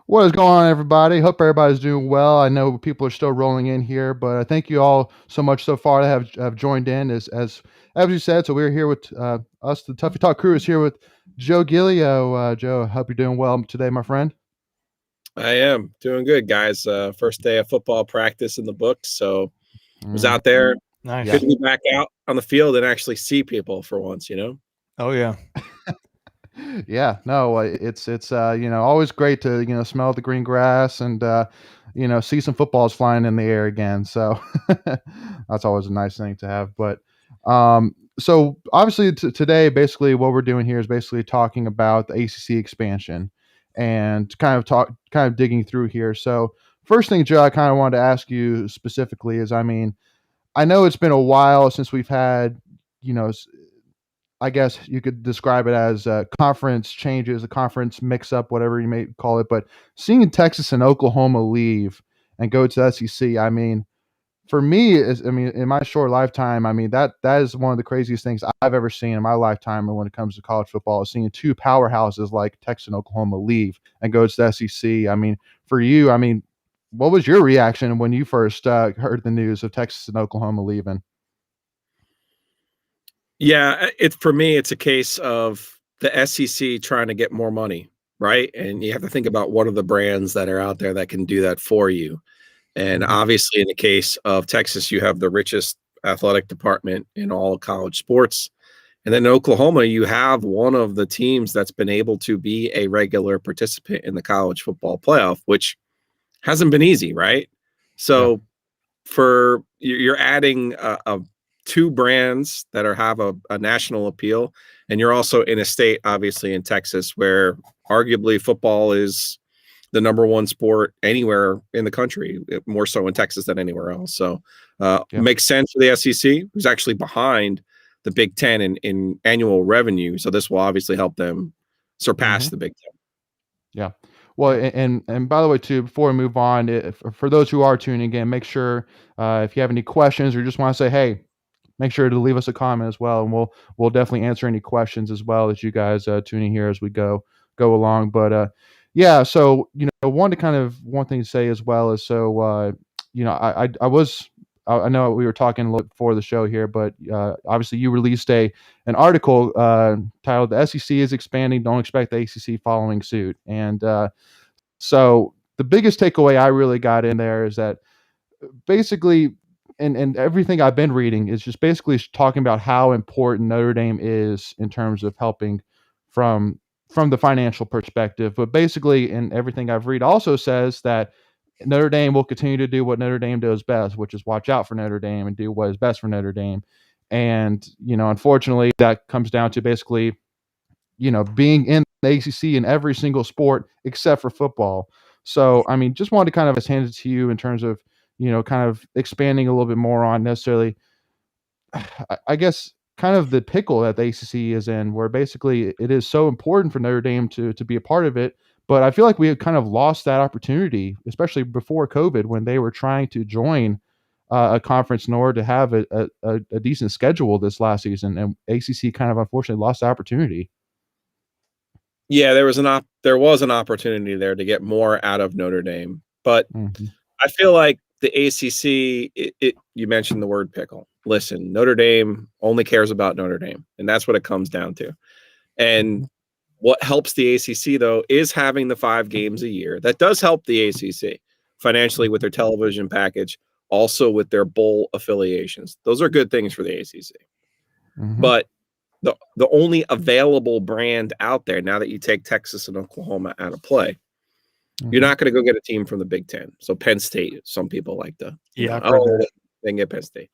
What is going on, everybody? Hope everybody's doing well. I know people are still rolling in here, but I thank you all so much so far that have joined in. As you said, so we're here with us, the Tuffy Talk crew is here with Joe Giglio. Joe, hope you're doing well today, my friend. I am doing good, guys. First day of football practice in the books, so was out there. Nice. Good to be back out on the field and actually see people for once. Oh yeah. Yeah, no, it's always great to smell the green grass and see some footballs flying in the air again. So that's always a nice thing to have. But so obviously today, basically what we're doing here is basically talking about the ACC expansion and kind of digging through here. So first thing, Joe, I kind of wanted to ask you specifically is, I mean, I know it's been a while since we've had, you know, I guess you could describe it as conference changes, a conference mix up, whatever you may call it. But seeing Texas and Oklahoma leave and go to the SEC, I mean, for me, in my short lifetime, I mean, that is one of the craziest things I've ever seen in my lifetime when it comes to college football, is seeing two powerhouses like Texas and Oklahoma leave and go to the SEC. I mean, for you, I mean, what was your reaction when you first heard the news of Texas and Oklahoma leaving? Yeah, for me, it's a case of the SEC trying to get more money, right? And you have to think about what are the brands that are out there that can do that for you. And obviously, in the case of Texas, you have the richest athletic department in all of college sports. And then in Oklahoma, you have one of the teams that's been able to be a regular participant in the college football playoff, which hasn't been easy, right? So you're adding two brands that have a national appeal, and you're also in a state, obviously in Texas, where arguably football is the number one sport anywhere in the country, more so in Texas than anywhere else. So makes sense for the SEC, who's actually behind the Big Ten in annual revenue. So this will obviously help them surpass the Big Ten. Yeah. Well, and by the way, too, before we move on, for those who are tuning in, make sure if you have any questions or just want to say, hey, make sure to leave us a comment as well, and we'll definitely answer any questions as well as you guys tuning here as we go along. But yeah, so one thing to say as well is, so I know we were talking a little before the show here, but obviously you released an article titled "The SEC is expanding. Don't expect the ACC following suit." And so the biggest takeaway I really got in there is that basically, and everything I've been reading is just basically talking about how important Notre Dame is in terms of helping from the financial perspective. But basically, in everything I've read, also says that Notre Dame will continue to do what Notre Dame does best, which is watch out for Notre Dame and do what is best for Notre Dame. And unfortunately, that comes down to basically, being in the ACC in every single sport except for football. So, I mean, just wanted to kind of hand it to you in terms of, kind of expanding a little bit more on necessarily, I guess, kind of the pickle that the ACC is in, where basically it is so important for Notre Dame to be a part of it. But I feel like we have kind of lost that opportunity, especially before COVID, when they were trying to join a conference in order to have a decent schedule this last season, and ACC kind of unfortunately lost the opportunity. Yeah, there was an opportunity there to get more out of Notre Dame, but I feel like the ACC, you mentioned the word pickle. Listen, Notre Dame only cares about Notre Dame, and that's what it comes down to. And what helps the ACC, though, is having the 5 games a year. That does help the ACC financially with their television package, also with their bowl affiliations. Those are good things for the ACC. But the only available brand out there, now that you take Texas and Oklahoma out of play, you're not going to go get a team from the Big Ten. So Penn State, some people like to, they get Penn State.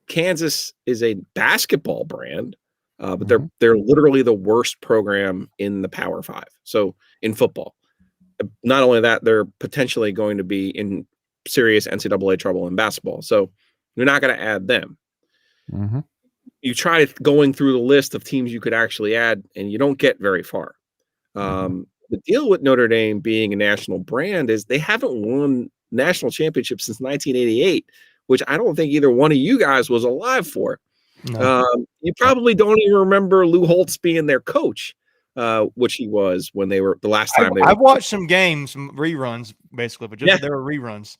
Kansas is a basketball brand, but they're literally the worst program in the Power 5. So in football, not only that, they're potentially going to be in serious NCAA trouble in basketball. So you're not going to add them. You try going through the list of teams you could actually add, and you don't get very far. The deal with Notre Dame being a national brand is they haven't won national championships since 1988, which I don't think either one of you guys was alive for. You probably don't even remember Lou Holtz being their coach. which he was when they were the last time I've watched some games, some reruns, basically, but just that there were reruns.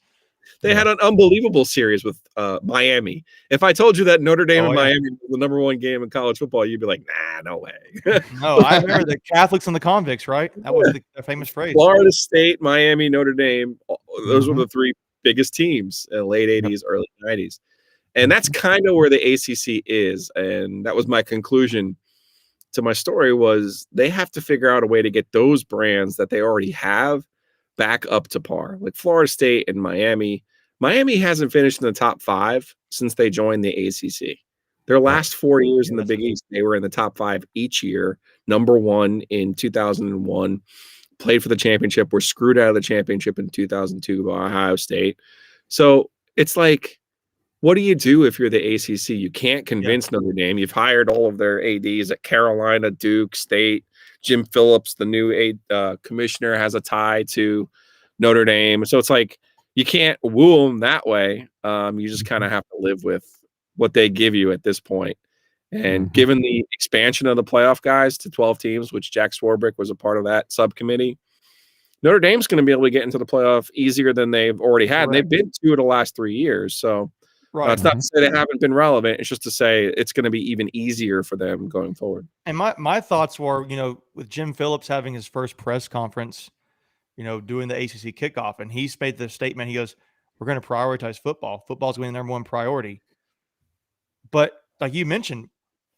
They had an unbelievable series with Miami. If I told you that Notre Dame and Miami were the #1 game in college football, you'd be like, nah, no way. No, I remember the Catholics and the convicts, right? That was the famous phrase. Florida State, Miami, Notre Dame, those were the three biggest teams in the late 80s, early 90s. And that's kind of where the ACC is. And that was my conclusion to my story was they have to figure out a way to get those brands that they already have back up to par. Like Florida State and Miami. Miami hasn't finished in the top 5 since they joined the ACC. Their last 4 years in the Big East, they were in the top 5 each year. #1 in 2001. Played for the championship. Were screwed out of the championship in 2002 by Ohio State. So it's like, what do you do if you're the ACC? You can't convince Notre Dame. You've hired all of their ADs at Carolina, Duke, State. Jim Phillips, the new commissioner, has a tie to Notre Dame. So it's like you can't woo them that way. You just kind of have to live with what they give you at this point. And given the expansion of the playoff guys to 12 teams, which Jack Swarbrick was a part of that subcommittee, Notre Dame's going to be able to get into the playoff easier than they've already had. And they've been 2 of the last 3 years. So it's not to say they haven't been relevant. It's just to say it's going to be even easier for them going forward. And my thoughts were, with Jim Phillips having his first press conference, doing the ACC kickoff, and he made the statement, he goes, we're going to prioritize football. Football's going to be the #1 priority. But like you mentioned,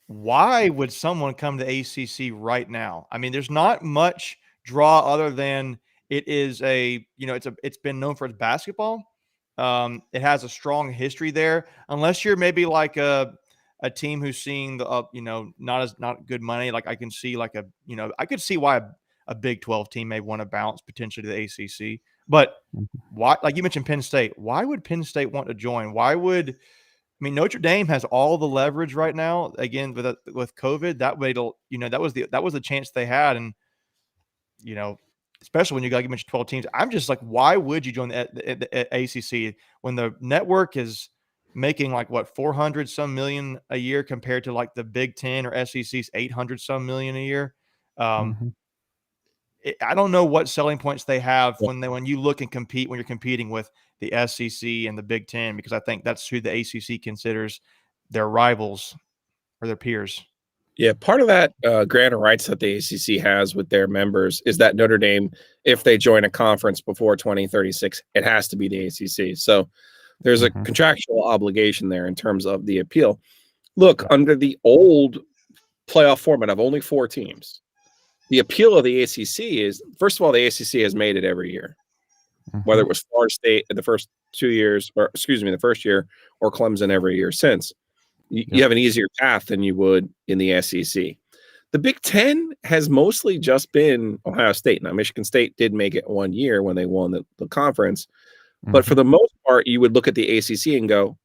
why would someone come to ACC right now? I mean, there's not much draw other than it is it's been known for its basketball. It has a strong history there, unless you're maybe like a team who's seeing the not good money. Like I can see I could see why a Big 12 team may want to bounce potentially to the ACC. But why, like you mentioned, Penn State, why would Penn State want to join? Notre Dame has all the leverage right now. Again, with COVID, that way that was the chance they had, and especially when you mentioned 12 teams. I'm just like, why would you join the ACC when the network is making like what 400 some million a year compared to like the Big 10 or SEC's 800 some million a year? I don't know what selling points they have when you look and compete, when you're competing with the SEC and the Big 10, because I think that's who the ACC considers their rivals or their peers. Yeah, part of that grant of rights that the ACC has with their members is that Notre Dame, if they join a conference before 2036, it has to be the ACC. So there's a contractual obligation there in terms of the appeal. Look, under the old playoff format of only 4 teams, the appeal of the ACC is, first of all, the ACC has made it every year, whether it was Florida State in the first 2 years, or the first year, or Clemson every year since. You have an easier path than you would in the SEC. The Big 10 has mostly just been Ohio State. Now, Michigan State did make it 1 year when they won the conference. But for the most part, you would look at the ACC and go,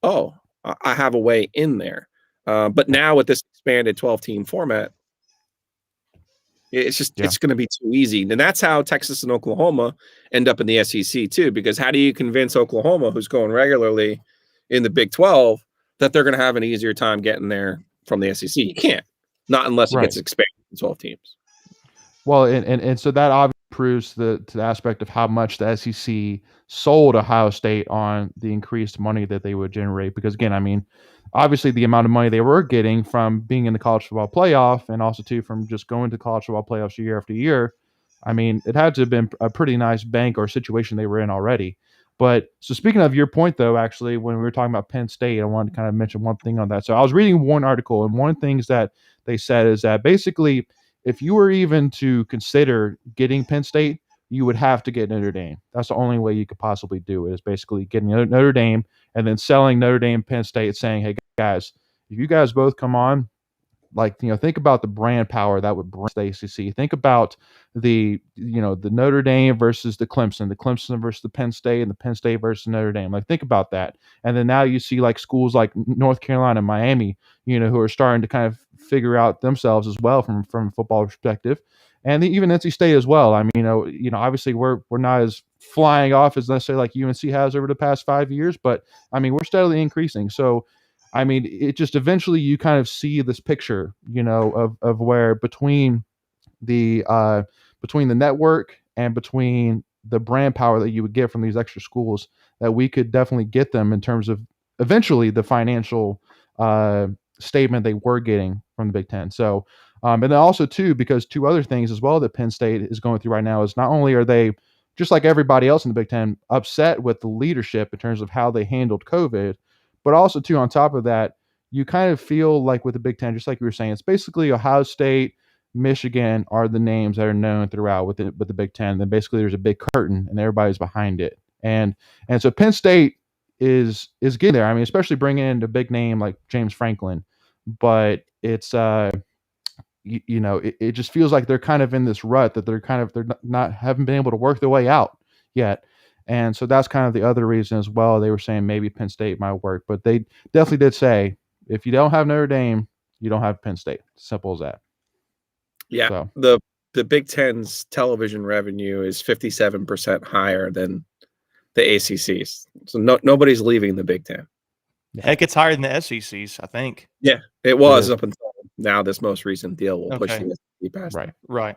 oh, I have a way in there. But now with this expanded 12-team format, it's going to be too easy. And that's how Texas and Oklahoma end up in the SEC too, because how do you convince Oklahoma, who's going regularly in the Big 12, that they're going to have an easier time getting there from the SEC? You can't, not unless it gets expanded to 12 teams. Well, and so that obviously proves the aspect of how much the SEC sold Ohio State on the increased money that they would generate. Because again, I mean, obviously the amount of money they were getting from being in the college football playoff, and also too from just going to college football playoffs year after year, I mean, it had to have been a pretty nice bank or situation they were in already. But so speaking of your point, though, actually, when we were talking about Penn State, I wanted to kind of mention one thing on that. So I was reading one article, and one of the things that they said is that basically, if you were even to consider getting Penn State, you would have to get Notre Dame. That's the only way you could possibly do it, is basically getting Notre Dame and then selling Notre Dame, Penn State, saying, hey, guys, if you guys both come on, think about the brand power that would bring the ACC. Think about the Notre Dame versus the Clemson versus the Penn State, and the Penn State versus Notre Dame. Like, think about that. And then now you see like schools like North Carolina, Miami, who are starting to kind of figure out themselves as well from a football perspective, and even NC State as well. I mean, obviously we're not as flying off as necessarily like UNC has over the past 5 years, but I mean, we're steadily increasing. So I mean, it just eventually you kind of see this picture, of where between between the network and between the brand power that you would get from these extra schools, that we could definitely get them in terms of eventually the financial statement they were getting from the Big Ten. So, and then also too, because two other things as well that Penn State is going through right now is not only are they, just like everybody else in the Big Ten, upset with the leadership in terms of how they handled COVID, but also too, on top of that, you kind of feel like with the Big Ten, just like you were saying, it's basically Ohio State, Michigan are the names that are known throughout with the Big Ten. Then basically there's a big curtain and everybody's behind it. And so Penn State is getting there. I mean, especially bringing in a big name like James Franklin, but it's it just feels like they're kind of in this rut that they're not haven't been able to work their way out yet. And so that's kind of the other reason as well. They were saying maybe Penn State might work, but they definitely did say if you don't have Notre Dame, you don't have Penn State. Simple as that. Yeah. So. The Big Ten's television revenue is 57% higher than the ACC's. So nobody's leaving the Big Ten. Heck, it's higher than the SEC's, I think. Yeah, it was up until now. This most recent deal will push the SEC past. Right.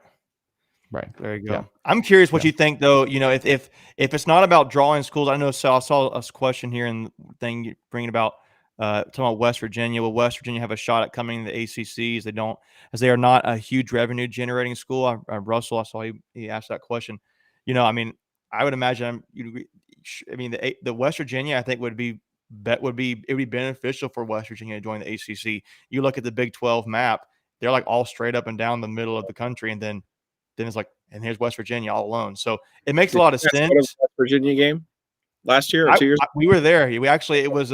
There you go. Yeah. I'm curious what you think, though. If it's not about drawing schools, I know. So I saw a question here and thing bringing about talking about West Virginia. Will West Virginia have a shot at coming to the ACCs? They don't, as they are not a huge revenue generating school. Russell, I saw he asked that question. I mean, I would imagine. The West Virginia, I think it would be beneficial for West Virginia to join the ACC. You look at the Big 12 map; they're like all straight up and down the middle of the country, and then it's like, and here's West Virginia all alone. So it makes a lot of sense. West Virginia game last year or 2 years? We were there. It was for it was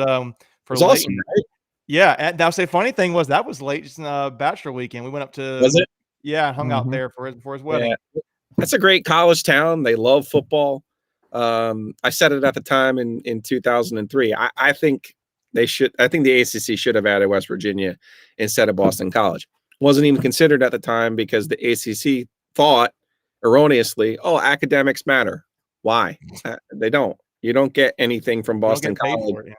awesome, right? Yeah, and now the funny thing was that was late bachelor weekend. We went up to was it? Yeah, hung out there for his wedding. Yeah. That's a great college town. They love football. I said it at the time in 2003. I think they should. I think the ACC should have added West Virginia instead of Boston College. Wasn't even considered at the time because the ACC thought erroneously, academics matter. Why? They don't. You don't get anything from Boston College.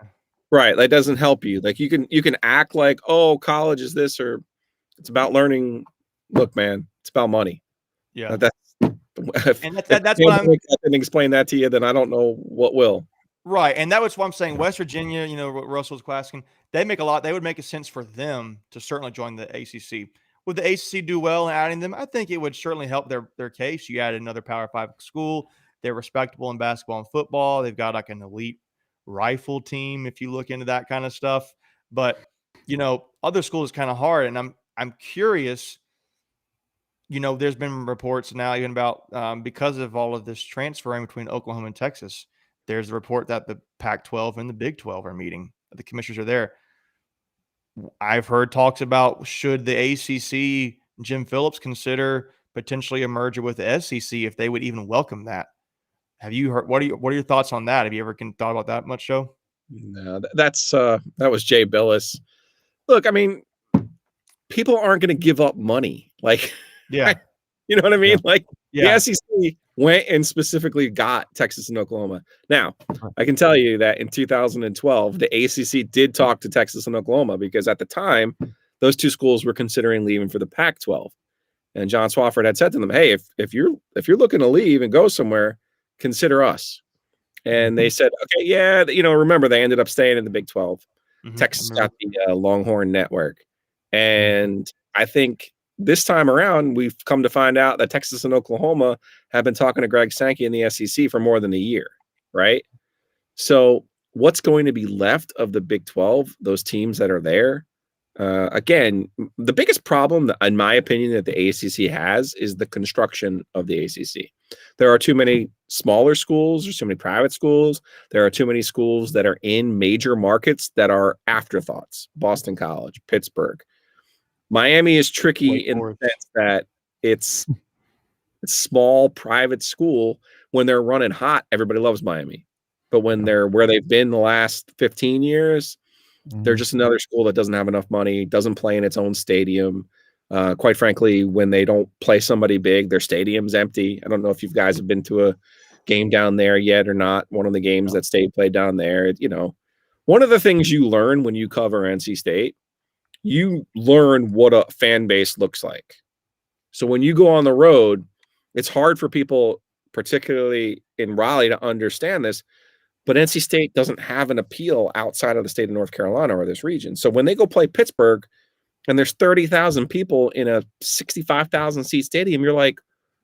Right. That doesn't help you. Like you can act like, college is this, or it's about learning. Look, man, it's about money. Yeah. That's what I can explain that to you, then I don't know what will. Right. And that was what I'm saying. West Virginia, what Russell's asking, they would make a sense for them to certainly join the ACC. Would the ACC do well in adding them? I think it would certainly help their case. You add another Power 5 school. They're respectable in basketball and football. They've got like an elite rifle team if you look into that kind of stuff. But, other schools is kind of hard. And I'm curious, there's been reports now even about because of all of this transferring between Oklahoma and Texas, there's a report that the Pac-12 and the Big 12 are meeting. The commissioners are there. I've heard talks about should the ACC, Jim Phillips, consider potentially a merger with the SEC if they would even welcome that. Have you heard? What are your thoughts on that? Have you ever thought about that much, Joe? No, that was Jay Billis. Look, I mean, people aren't going to give up money. Like, yeah, you know what I mean? Yeah. Like, the SEC went and specifically got Texas and Oklahoma. Now, I can tell you that in 2012, the ACC did talk to Texas and Oklahoma because at the time, those two schools were considering leaving for the Pac-12. And John Swofford had said to them, "Hey, if you're looking to leave and go somewhere, consider us." And they said, "Okay, yeah." Remember they ended up staying in the Big 12. Texas got the Longhorn Network, and I think this time around we've come to find out that Texas and Oklahoma have been talking to Greg Sankey in the SEC for more than a year, right? So what's going to be left of the Big 12? Those teams that are there. Again, the biggest problem, in my opinion, that the ACC has is the construction of the ACC. There are too many smaller schools. There's too many private schools. There are too many schools that are in major markets that are afterthoughts. Boston College, Pittsburgh. Miami is tricky in the sense that it's a small private school. When they're running hot, everybody loves Miami. But when they're where they've been the last 15 years, they're just another school that doesn't have enough money, doesn't play in its own stadium. Quite frankly, when they don't play somebody big, their stadium's empty. I don't know if you guys have been to a game down there yet or not. One of the games that State played down there, one of the things you learn when you cover NC State, you learn what a fan base looks like. So when you go on the road, it's hard for people, particularly in Raleigh, to understand this. But NC State doesn't have an appeal outside of the state of North Carolina or this region. So when they go play Pittsburgh and there's 30,000 people in a 65,000 seat stadium, you're like,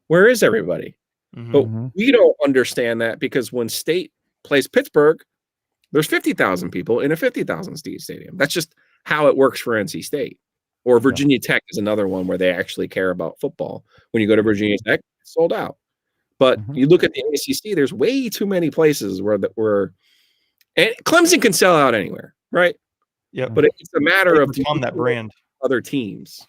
where is everybody? But we don't understand that because when State plays Pittsburgh, there's 50,000 people in a 50,000 seat stadium. That's just how it works for NC State. Or Virginia Tech is another one where they actually care about football. When you go to Virginia Tech, it's sold out. But you look at the ACC, there's way too many places where and Clemson can sell out anywhere, right? Yeah. But it's a matter of become that brand. Other teams.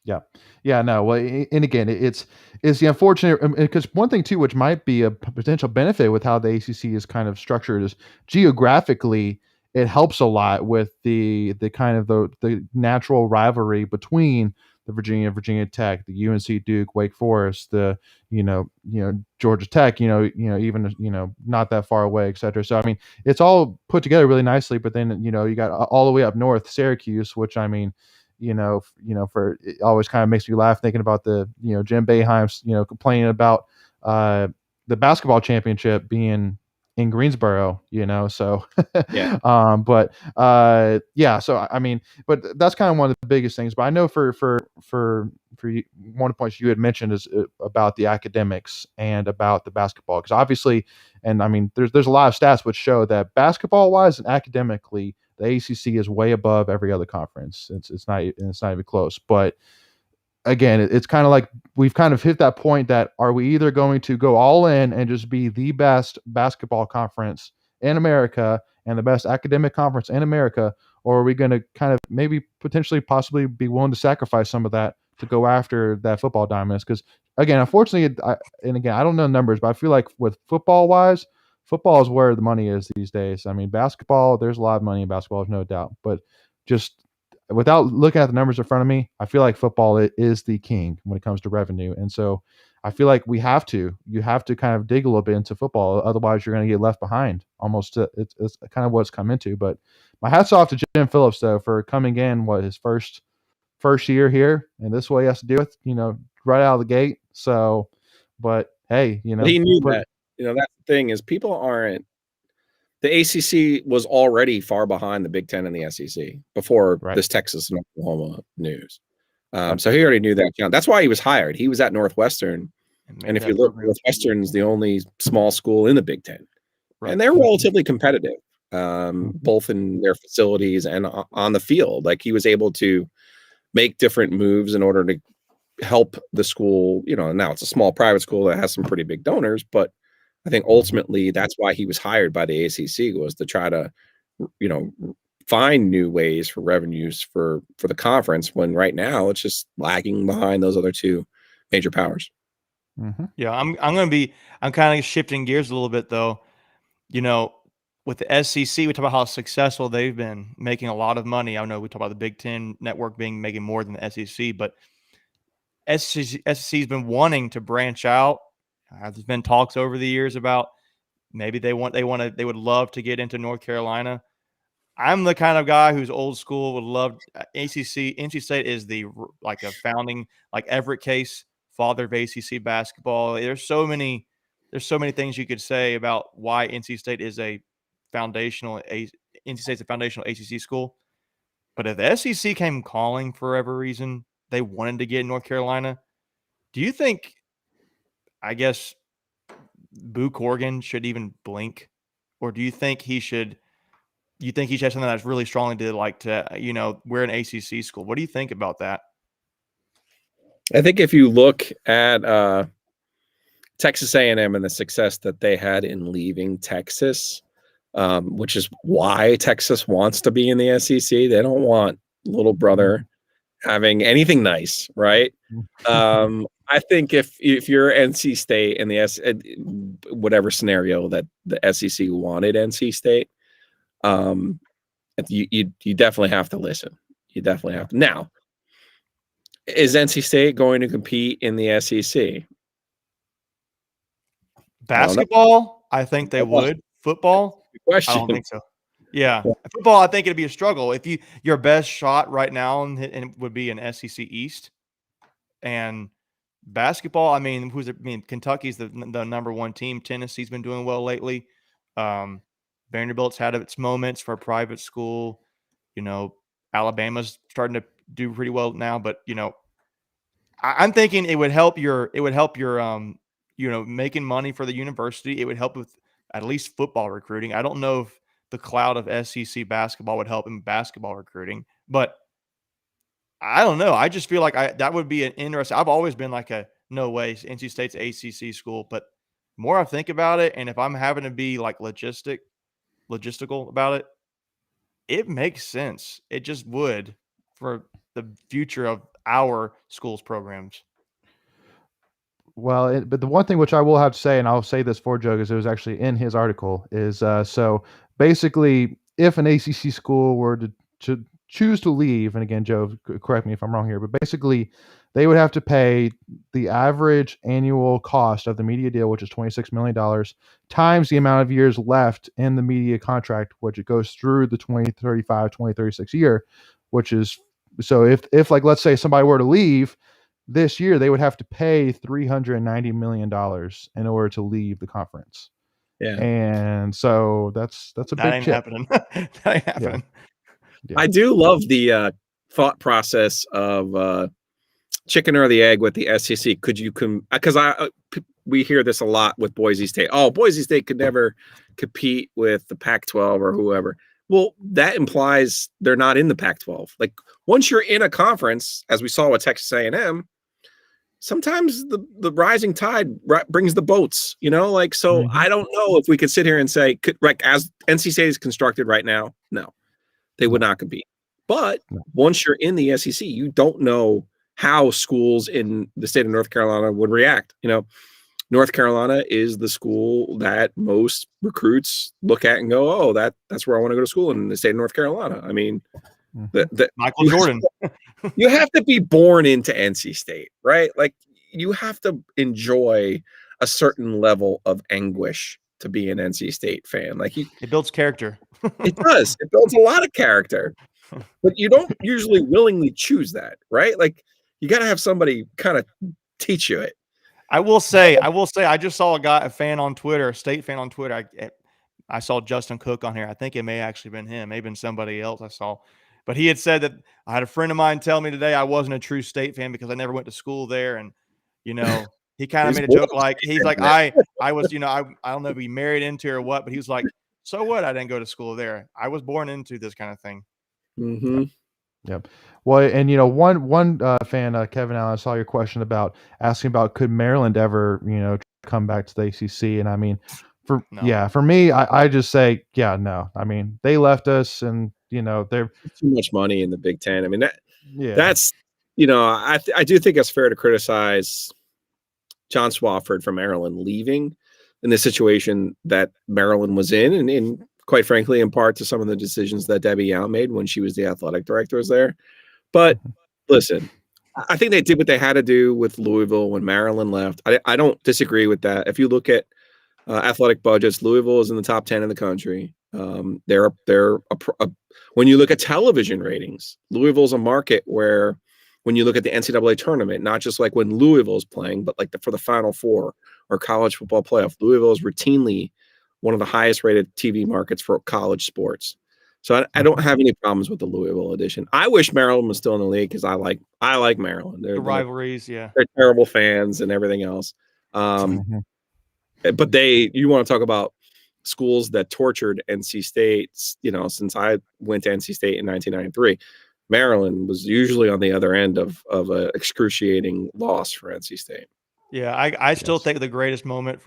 Yeah, no. Well, and again, it's the unfortunate, because one thing too, which might be a potential benefit with how the ACC is kind of structured, is geographically it helps a lot with the kind of the natural rivalry between the Virginia Tech, the UNC Duke, Wake Forest, the Georgia Tech, even not that far away, et cetera. So I mean, it's all put together really nicely. But then you got all the way up north, Syracuse, which I mean, for it always kind of makes me laugh thinking about the Jim Boeheim's complaining about the basketball championship being in Greensboro, so yeah. So I mean, but that's kind of one of the biggest things. But I know for you, one of the points you had mentioned is about the academics and about the basketball, because obviously, and I mean, there's a lot of stats which show that basketball wise and academically, the ACC is way above every other conference. It's not even close. But again, it's kind of like we've kind of hit that point that are we either going to go all in and just be the best basketball conference in America and the best academic conference in America, or are we going to kind of maybe potentially possibly be willing to sacrifice some of that to go after that football dominance? Because again, unfortunately, I don't know numbers, but I feel like with football wise, football is where the money is these days. I mean, basketball, there's a lot of money in basketball, there's no doubt, but just without looking at the numbers in front of me, I feel like football is the king when it comes to revenue. And so I feel like you have to kind of dig a little bit into football. Otherwise you're going to get left behind almost. It's kind of what it's come into, but my hat's off to Jim Phillips though, for coming in, his first year here. And this is what he has to do with, right out of the gate. So, but hey, he knew that, that's the thing is people aren't, the ACC was already far behind the Big Ten and the SEC before this Texas and Oklahoma news. So he already knew that. That's why he was hired. He was at Northwestern. And if you look, Northwestern's the only small school in the Big Ten. Right. And they're relatively competitive, both in their facilities and on the field. Like he was able to make different moves in order to help the school. Now it's a small private school that has some pretty big donors, but I think ultimately that's why he was hired by the ACC, was to try to, find new ways for revenues for the conference, when right now it's just lagging behind those other two major powers. Yeah, I'm kind of shifting gears a little bit though. With the SEC, we talk about how successful they've been, making a lot of money. I know we talk about the Big Ten network making more than the SEC, but SEC's been wanting to branch out. There's been talks over the years about maybe they would love to get into North Carolina. I'm the kind of guy who's old school, would love ACC. NC State is a founding, like Everett Case, father of ACC basketball. There's so many things you could say about why NC State is NC State's a foundational ACC school. But if the SEC came calling for whatever reason, they wanted to get in North Carolina, do you think, I guess, Boo Corrigan should even blink? Or do you think he should have something that's really strongly we're an ACC school? What do you think about that? I think if you look at Texas A&M and the success that they had in leaving Texas, which is why Texas wants to be in the SEC. They don't want little brother having anything nice, right? I think if you're NC State and whatever scenario that the SEC wanted NC State, you definitely have to listen. You definitely have to. Now, is NC State going to compete in the SEC? Basketball, I think they would. Football, I don't think so. Yeah. Football, I think it'd be a struggle. If your best shot right now and would be an SEC East, And basketball, I mean, Kentucky's the number one team. Tennessee's been doing well lately. Vanderbilt's had its moments for a private school. Alabama's starting to do pretty well now, but I'm thinking it would help your making money for the university. It would help with at least football recruiting. I don't know if the cloud of SEC basketball would help in basketball recruiting, but I don't know. I just feel like that would be an interesting. I've always been like no way NC State's ACC school, but the more I think about it, and if I'm having to be like logistical about it makes sense. It just would for the future of our school's programs. Well, but the one thing which I will have to say, and I'll say this for Joe, because it was actually in his article, is so basically, if an ACC school were to choose to leave, and again, Joe, correct me if I'm wrong here, but basically, they would have to pay the average annual cost of the media deal, which is $26 million, times the amount of years left in the media contract, which it goes through the 2035, 2036 year, which is, so if like, let's say somebody were to leave this year, they would have to pay $390 million in order to leave the conference. Yeah. And so that's a big ain't chip. happening. That ain't happening. Yeah. I do love the thought process of chicken or the egg with the SEC. Could you because we hear this a lot with Boise State. Oh, Boise State could never compete with the Pac-12 or whoever. Well, that implies they're not in the Pac-12. Like once you're in a conference, as we saw with Texas A&M, sometimes the rising tide brings the boats, so I don't know if we could sit here and say, as NC State is constructed right now, no, they would not compete. But once you're in the SEC, you don't know how schools in the state of North Carolina would react. North Carolina is the school that most recruits look at and go, oh, that's where I want to go to school in the state of North Carolina. I mean, Michael Jordan. You have to be born into NC State, right? Like you have to enjoy a certain level of anguish to be an NC State fan. Like it builds character. It does. It builds a lot of character, but you don't usually willingly choose that, right? Like you got to have somebody kind of teach you it. I will say, I just saw a fan on Twitter, a State fan on Twitter. I saw Justin Cook on here. I think it may actually been him, maybe been somebody else I saw. But he had said that I had a friend of mine tell me today I wasn't a true State fan because I never went to school there. And, he kind of made a joke like, he's like, I was, I don't know if he married into or what, but he was like, so what? I didn't go to school there. I was born into this kind of thing. Mm-hmm. Yep. Well, and one fan, Kevin Allen, I saw your question about asking about could Maryland ever, come back to the ACC, and I mean, for me, I just say, no. I mean, they left us, and they're too much money in the Big Ten. I mean, that's I do think it's fair to criticize John Swofford from Maryland leaving in the situation that Maryland was in, and quite frankly, in part to some of the decisions that Debbie Young made when she was the athletic director there. But listen, I think they did what they had to do with Louisville when Maryland left. I don't disagree with that. If you look at athletic budgets, Louisville is in the top 10 in the country. When you look at television ratings, Louisville's a market where when you look at the NCAA tournament, not just like when Louisville's playing, but like for the Final Four or college football playoff, Louisville is routinely one of the highest rated TV markets for college sports. So I don't have any problems with the Louisville edition. I wish Maryland was still in the league because I like Maryland. The rivalries, yeah. They're terrible fans and everything else. But you want to talk about schools that tortured NC State, since I went to NC State in 1993, Maryland was usually on the other end of an excruciating loss for NC State. Yeah, I still think the greatest moment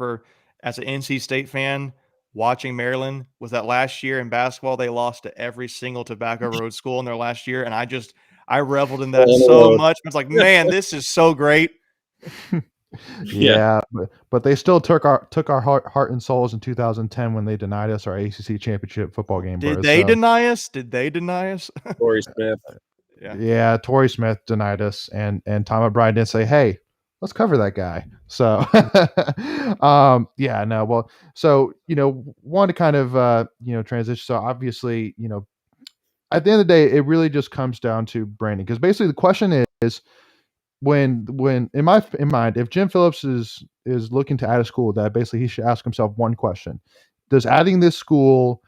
as an NC State fan watching Maryland was that last year in basketball, they lost to every single Tobacco Road school in their last year. And I reveled in that so much. It's like, man, this is so great. Yeah, but they still took our heart and souls in 2010 when they denied us our ACC championship football game. Did they deny us? Torrey Smith. Yeah, Torrey Smith denied us, and Tom O'Brien didn't say, "Hey, let's cover that guy." So, want to kind of transition. So obviously, at the end of the day, it really just comes down to branding, because basically the question is, when in my mind, if Jim Phillips is looking to add a school, that basically he should ask himself one question: does adding this school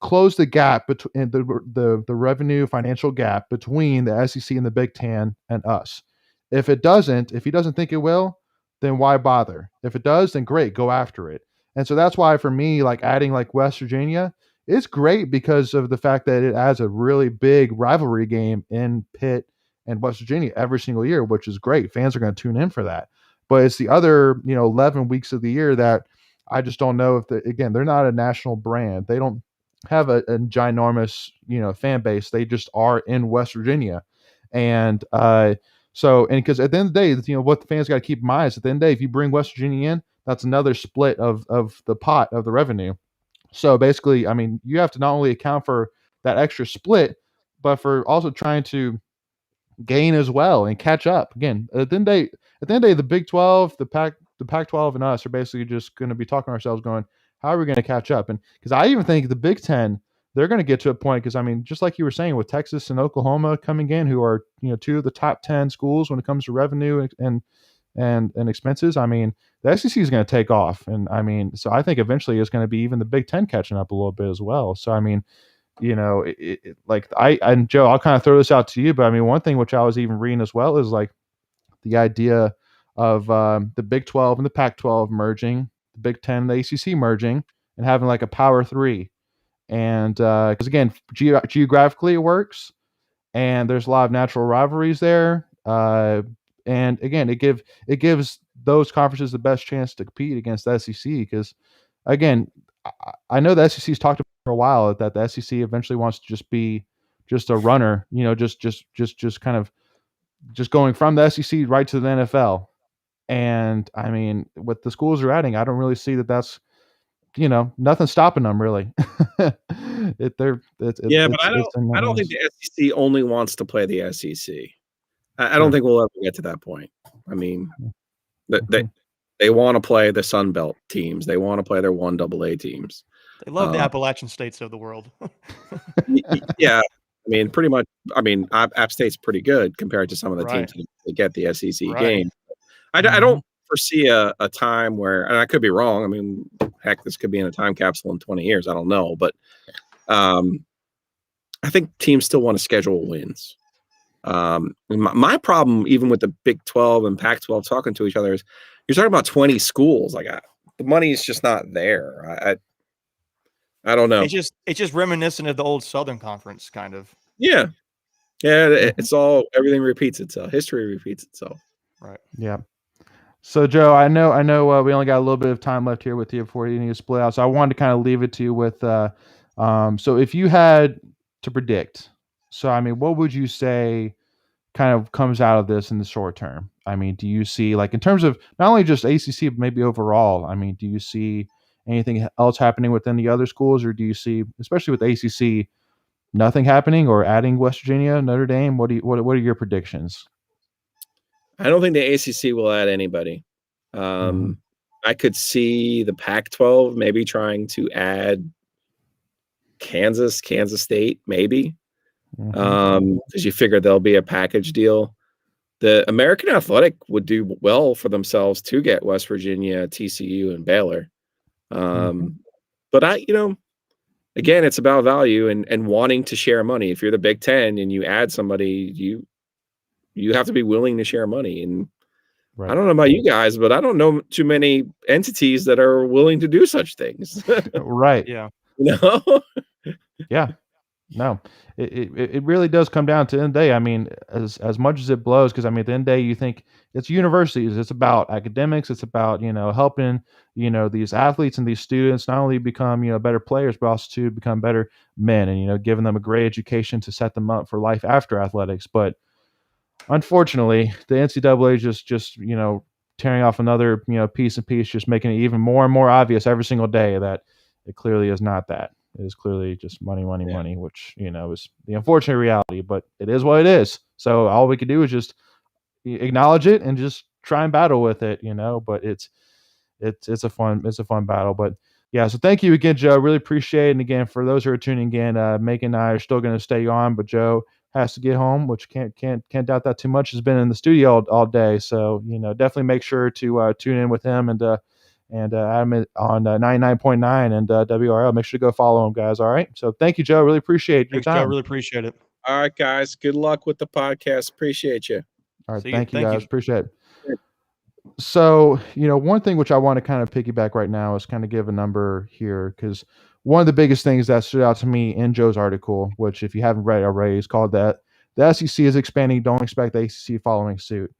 close the gap between the revenue financial gap between the SEC and the Big Ten and us? If it doesn't, if he doesn't think it will, then why bother? If it does, then great, go after it. And so that's why for me, like adding like West Virginia, it's great because of the fact that it adds a really big rivalry game in Pitt and West Virginia every single year, which is great. Fans are going to tune in for that. But it's the other, 11 weeks of the year that I just don't know if again, they're not a national brand. They don't have a ginormous, fan base. They just are in West Virginia. And so, and because at the end of the day, what the fans got to keep in mind is at the end of the day, if you bring West Virginia in, that's another split of the pot of the revenue. So basically, I mean, you have to not only account for that extra split, but for also trying to gain as well and catch up. Again, at the end of the day, the Big 12, the Pac-12, and us are basically just going to be talking to ourselves, going, "How are we going to catch up?" And because I even think the Big 10, they're going to get to a point. Because I mean, just like you were saying, with Texas and Oklahoma coming in, who are two of the top 10 schools when it comes to revenue and expenses. I mean, the SEC is going to take off, and I mean, so I think eventually it's going to be even the Big 10 catching up a little bit as well. So I mean, like and Joe, I'll kind of throw this out to you, but I mean, one thing which I was even reading as well is like the idea of the Big 12 and the Pac-12 merging, the Big 10 and the ACC merging, and having like a Power 3. And because again, geographically it works, and there's a lot of natural rivalries there. And again, it gives those conferences the best chance to compete against the SEC because, again, I know the SEC's talked about for a while that the SEC eventually wants to just be just a runner, just kind of just going from the SEC right to the NFL. And I mean, with the schools they're adding, I don't really see that's nothing stopping them really. But I don't think the SEC only wants to play the SEC. I don't think we'll ever get to that point. I mean, they want to play the Sun Belt teams. They want to play their 1AA teams. They love the Appalachian states of the world. Yeah, I mean, pretty much. I mean, App State's pretty good compared to some of the teams that get the SEC game. I don't foresee a time where, and I could be wrong. I mean, heck, this could be in a time capsule in 20 years. I don't know, but I think teams still want to schedule wins. My problem, even with the Big 12 and Pac-12 talking to each other, is you're talking about 20 schools. Like the money is just not there. I don't know. It's just reminiscent of the old Southern Conference, kind of. Yeah. It's all, everything repeats itself. History repeats itself. Right. Yeah. So Joe, I know we only got a little bit of time left here with you before you need to split out. So I wanted to kind of leave it to you with so if you had to predict, so I mean, what would you say kind of comes out of this in the short term? I mean, do you see, like, in terms of not only just ACC, but maybe overall, I mean, do you see anything else happening within the other schools, or do you see, especially with ACC, nothing happening, or adding West Virginia, Notre Dame? What are your predictions? I don't think the ACC will add anybody. I could see the Pac-12 maybe trying to add Kansas State, maybe, because you figure there'll be a package deal. The American Athletic would do well for themselves to get West Virginia, TCU, and Baylor. But again, it's about value and wanting to share money. If you're the Big Ten and you add somebody, you have to be willing to share money. And I don't know about you guys, but I don't know too many entities that are willing to do such things. Right. Yeah. Yeah. No, it really does come down to the end of the day. I mean, as much as it blows, because I mean, at the end of the day, you think it's universities, it's about academics, it's about helping these athletes and these students not only become better players, but also to become better men, and giving them a great education to set them up for life after athletics. But unfortunately, the NCAA just tearing off another piece, just making it even more and more obvious every single day that it clearly is not that. It is clearly just money, which, is the unfortunate reality, but it is what it is. So all we can do is just acknowledge it and just try and battle with it, but it's a fun battle. But yeah, so thank you again, Joe. Really appreciate it. And again, for those who are tuning in, Megan and I are still going to stay on, but Joe has to get home, which can't doubt that too much. Has been in the studio all day, so definitely make sure to tune in with him and Adam on 99.9 and WRL. Make sure to go follow him, guys. All right. So thank you, Joe. Really appreciate your Thanks, Joe. time. Really appreciate it. All right, guys. Good luck with the podcast. Appreciate you. All right. See you. Thank you, Thank guys. you. Appreciate it. So, one thing which I want to kind of piggyback right now is kind of give a number here, because one of the biggest things that stood out to me in Joe's article, which if you haven't read it already, is called that the SEC is expanding. Don't expect the ACC following suit.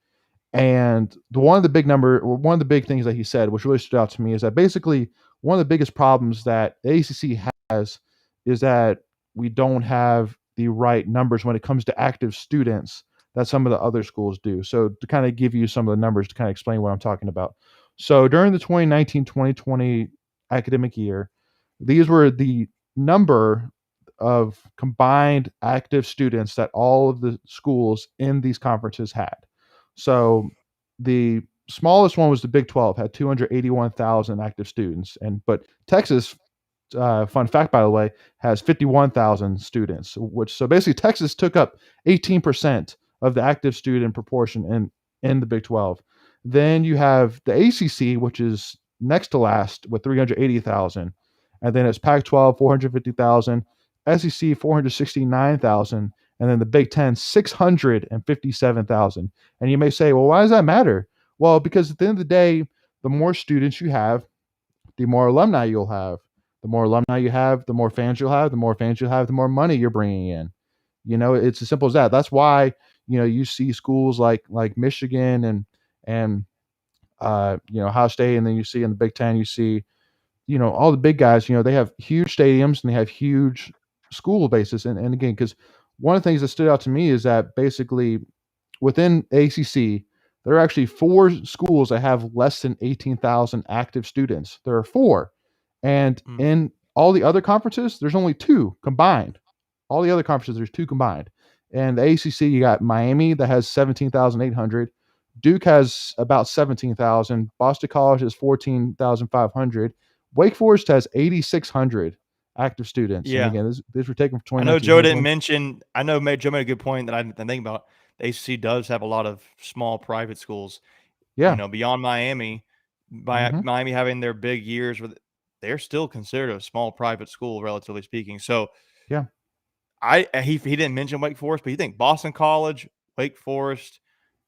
And one of the big things that he said, which really stood out to me, is that basically one of the biggest problems that the ACC has is that we don't have the right numbers when it comes to active students that some of the other schools do. So to kind of give you some of the numbers to kind of explain what I'm talking about. So during the 2019-2020 academic year, these were the number of combined active students that all of the schools in these conferences had. So the smallest one was the Big 12, had 281,000 active students, but Texas, fun fact by the way, has 51,000 students. So basically Texas took up 18% of the active student proportion in the Big 12. Then you have the ACC, which is next to last with 380,000, and then it's Pac-12 450,000, SEC 469,000, and then the Big 10 657,000. And you may say, well, why does that matter? Well, because at the end of the day, the more students you have, the more alumni you'll have. The more alumni you have, the more fans you'll have. The more fans you'll have, the more money you're bringing in. It's as simple as that. That's why you see schools like Michigan and Ohio State, and then you see in the Big Ten, you see all the big guys. They have huge stadiums and they have huge school bases. And again, because one of the things that stood out to me is that basically within ACC, there are actually 4 schools that have less than 18,000 active students. There are 4. And in all the other conferences, there's only 2 combined. All the other conferences, there's 2 combined. And the ACC, you got Miami that has 17,800. Duke has about 17,000. Boston College has 14,500. Wake Forest has 8,600 active students. Yeah. And again, these were taken from 2019. I know Joe didn't mention. I know Joe made a good point that I didn't think about. The ACC does have a lot of small private schools. Yeah. Beyond Miami, Miami having their big years, they're still considered a small private school, relatively speaking. So, yeah, he didn't mention Wake Forest, but you think Boston College, Wake Forest,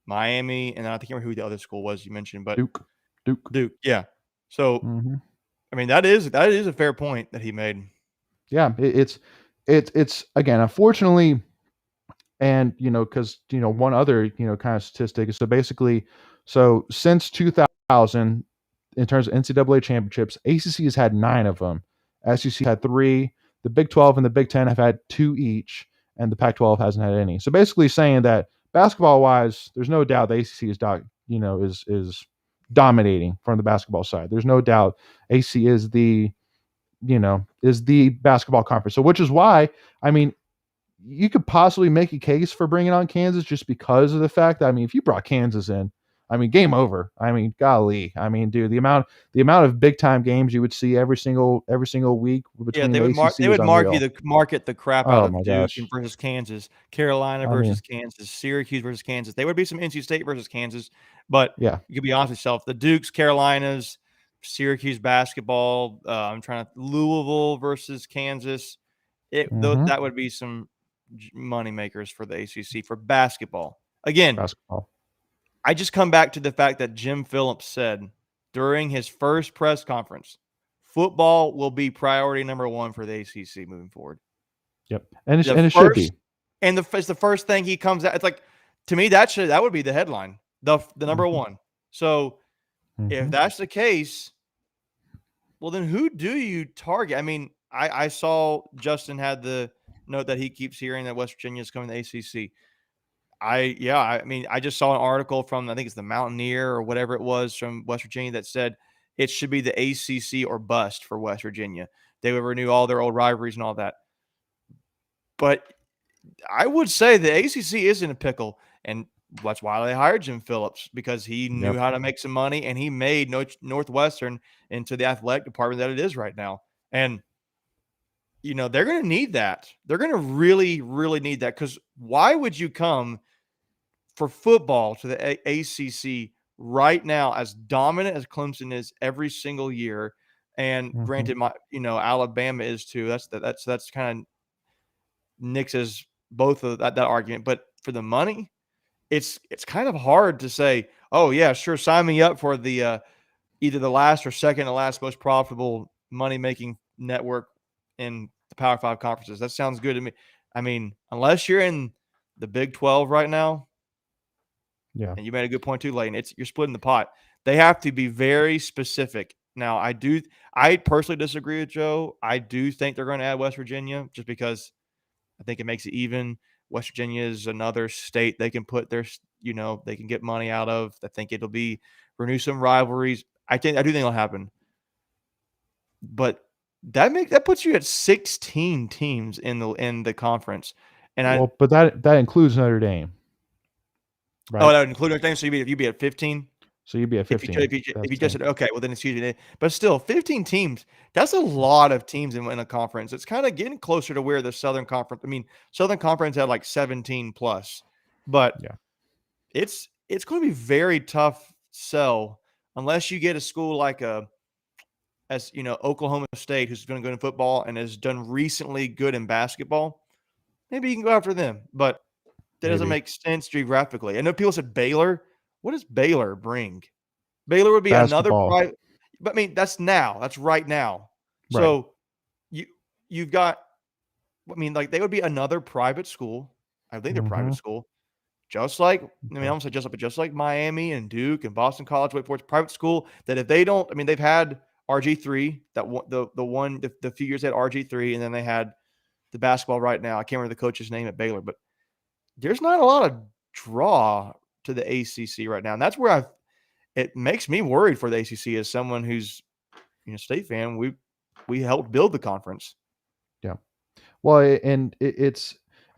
Miami, and then I can't remember who the other school was you mentioned, but Duke. Yeah. So, I mean, that is a fair point that he made. Yeah, it's again, unfortunately, and because one other kind of statistic is, so basically, since 2000, in terms of NCAA championships, ACC has had 9 of them, SEC had 3, the Big 12 and the Big 10 have had 2 each, and the Pac-12 hasn't had any. So basically, saying that basketball wise, there's no doubt the ACC is dominating from the basketball side. There's no doubt ACC is the basketball conference. So which is why, I mean, you could possibly make a case for bringing on Kansas just because of the fact that, I mean, if you brought Kansas in, I mean, game over. I mean, golly. I mean, dude, the amount of big time games you would see every single week between they would market the crap out of Duke versus Kansas, Carolina versus Kansas, Syracuse versus Kansas. There would be some NC State versus Kansas, but you could be honest with yourself, the Dukes, Carolinas, Syracuse basketball. Louisville versus Kansas. That would be some money makers for the ACC for basketball. Again, I just come back to the fact that Jim Phillips said during his first press conference, football will be priority number 1 for the ACC moving forward. Yep, and it should be. And it's the first thing he comes out. It's like, to me, that would be the headline, the number 1. So if that's the case, well, then who do you target? I mean, I saw Justin had the note that he keeps hearing that West Virginia is coming to the ACC. I mean, I just saw an article from, I think it's the Mountaineer or whatever it was from West Virginia, that said it should be the ACC or bust for West Virginia. They would renew all their old rivalries and all that. But I would say the ACC is in a pickle, and that's why they hired Jim Phillips, because he knew how to make some money, and he made Northwestern into the athletic department that it is right now. And they're going to need that. They're going to really, really need that, because why would you come for football to the ACC right now, as dominant as Clemson is every single year? And granted, Alabama is too. That's kind of nixes both of that argument. But for the money, it's kind of hard to say, oh yeah, sure, sign me up for the either the last or second to last most profitable money making network in the Power 5 conferences. That sounds good to me. I mean, unless you're in the Big 12 right now, and you made a good point too, Layton, you're splitting the pot. They have to be very specific. Now, I personally disagree with Joe. I do think they're going to add West Virginia, just because I think it makes it even. West Virginia is another state they can put their, they can get money out of. I think it'll be renew some rivalries. I do think it'll happen. But that puts you at 16 teams in the conference. And but that includes Notre Dame. Right? Oh, that would include Notre Dame. So you'd be at 15. So you'd be at 15. If you just said, okay, well then excuse me. But still, 15 teams, that's a lot of teams in a conference. It's kind of getting closer to where the Southern Conference, Southern Conference had like 17 plus. But it's going to be very tough sell unless you get a school like Oklahoma State, who's going to go in football and has done recently good in basketball. Maybe you can go after them, but that doesn't make sense geographically. I know people said Baylor. What does Baylor bring? Baylor would be basketball. Another private, but that's now. That's right now. Right. So you've got, they would be another private school. I think they're private school. Just like, I almost said just like Miami and Duke and Boston College, Wake Forest, private school, that if they don't, they've had RG3, the few years they had RG3, and then they had the basketball right now. I can't remember the coach's name at Baylor, but there's not a lot of draw to the ACC right now. And that's where it makes me worried for the ACC as someone who's, State fan. We helped build the conference. Yeah. Well, and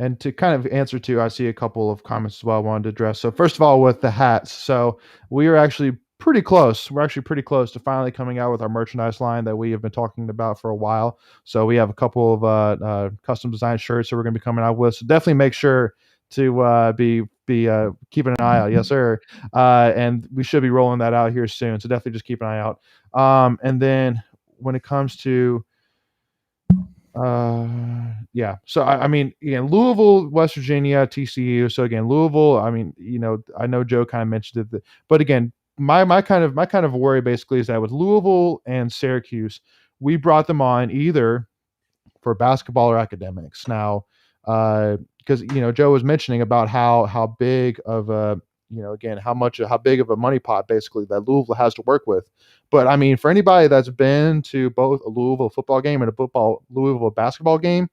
and to kind of answer to, I see a couple of comments as well I wanted to address. So first of all, with the hats. So we are actually pretty close. We're actually pretty close to finally coming out with our merchandise line that we have been talking about for a while. So we have a couple of custom designed shirts that we're going to be coming out with. So definitely make sure to be keeping an eye out. Yes, sir. And we should be rolling that out here soon. So definitely just keep an eye out. And then when it comes to so again, Louisville, West Virginia, TCU. So again, Louisville, I know Joe kind of mentioned it, but again, my kind of worry basically is that with Louisville and Syracuse, we brought them on either for basketball or academics. Now, because Joe was mentioning about how big of a how big of a money pot basically that Louisville has to work with. But for anybody that's been to both a Louisville football game and a Louisville basketball game,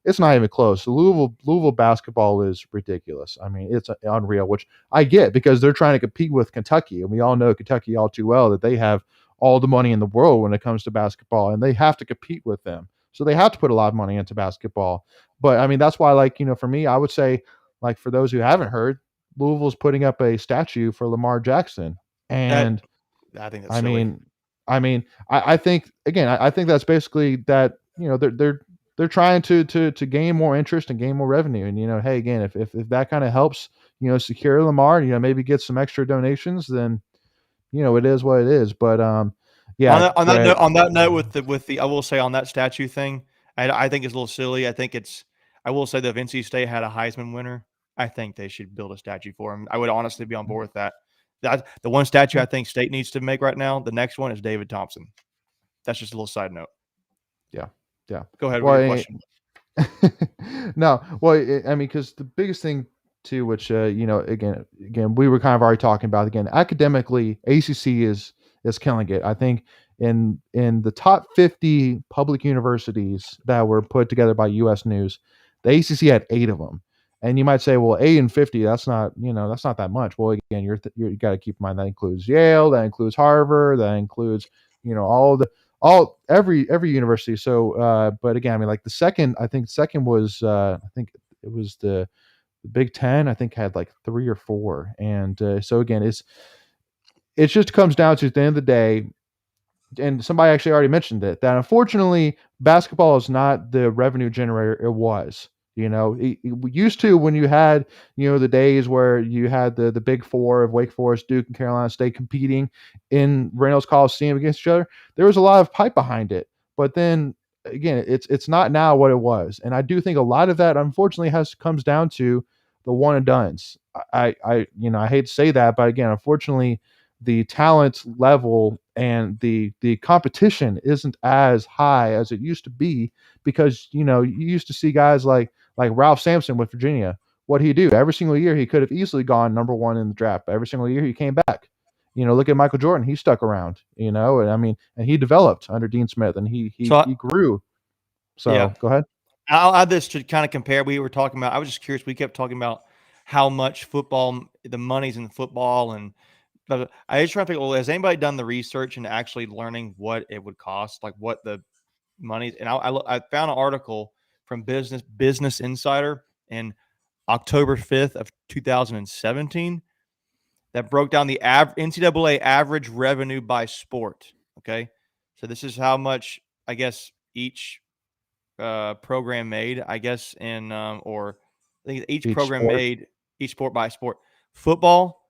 it's not even close. Louisville basketball is ridiculous. It's unreal, which I get because they're trying to compete with Kentucky, and we all know Kentucky all too well that they have all the money in the world when it comes to basketball, and they have to compete with them. So they have to put a lot of money into basketball. But that's why, for me, I would say, for those who haven't heard, Louisville's putting up a statue for Lamar Jackson, and I think that's silly. I think again, I think that's basically that. They're trying to gain more interest and gain more revenue, and hey, again, if that kind of helps, secure Lamar, maybe get some extra donations, then it is what it is. But yeah. On that note, with the I will say on that statue thing, I think it's a little silly. I will say that if NC State had a Heisman winner, I think they should build a statue for him. I would honestly be on board with that. The one statue I think State needs to make right now, the next one is David Thompson. That's just a little side note. Yeah. Go ahead with your question. No, well, because the biggest thing too, which again, we were kind of already talking about. Again, academically, ACC is killing it. I think in the top 50 public universities that were put together by U.S. News, the ACC had 8 of them. And you might say, well, 8 and 50, that's not that much. Well, again, you got to keep in mind that includes Yale, that includes Harvard, that includes every university. So, but again, the second was I think it was the Big Ten. I think had 3 or 4, and so again, it just comes down to at the end of the day, and somebody actually already mentioned it, that unfortunately basketball is not the revenue generator it was. It used to, when you had, the days where you had the big four of Wake Forest, Duke, and Carolina State competing in Reynolds Coliseum against each other. There was a lot of hype behind it, but then again, it's not now what it was, and I do think a lot of that unfortunately comes down to the one and dones. I hate to say that, but again, unfortunately, the talent level and the competition isn't as high as it used to be, because you used to see guys like Ralph Sampson with Virginia. What he do every single year? He could have easily gone number one in the draft. But every single year he came back. Look at Michael Jordan. He stuck around. And I mean, and he developed under Dean Smith, and he grew. So Yeah. go ahead. I'll add this to kind of compare. We were talking about, I was just curious. We kept talking about how much football, the money's in football. And I just trying to think, well, has anybody done the research and actually learning what it would cost, like what the money? And I found an article from Business Insider in October 5th of 2017 that broke down the NCAA average revenue by sport. Okay. So this is how much, I guess, each program made, I guess, or I think each program sport. made, each sport by sport. Football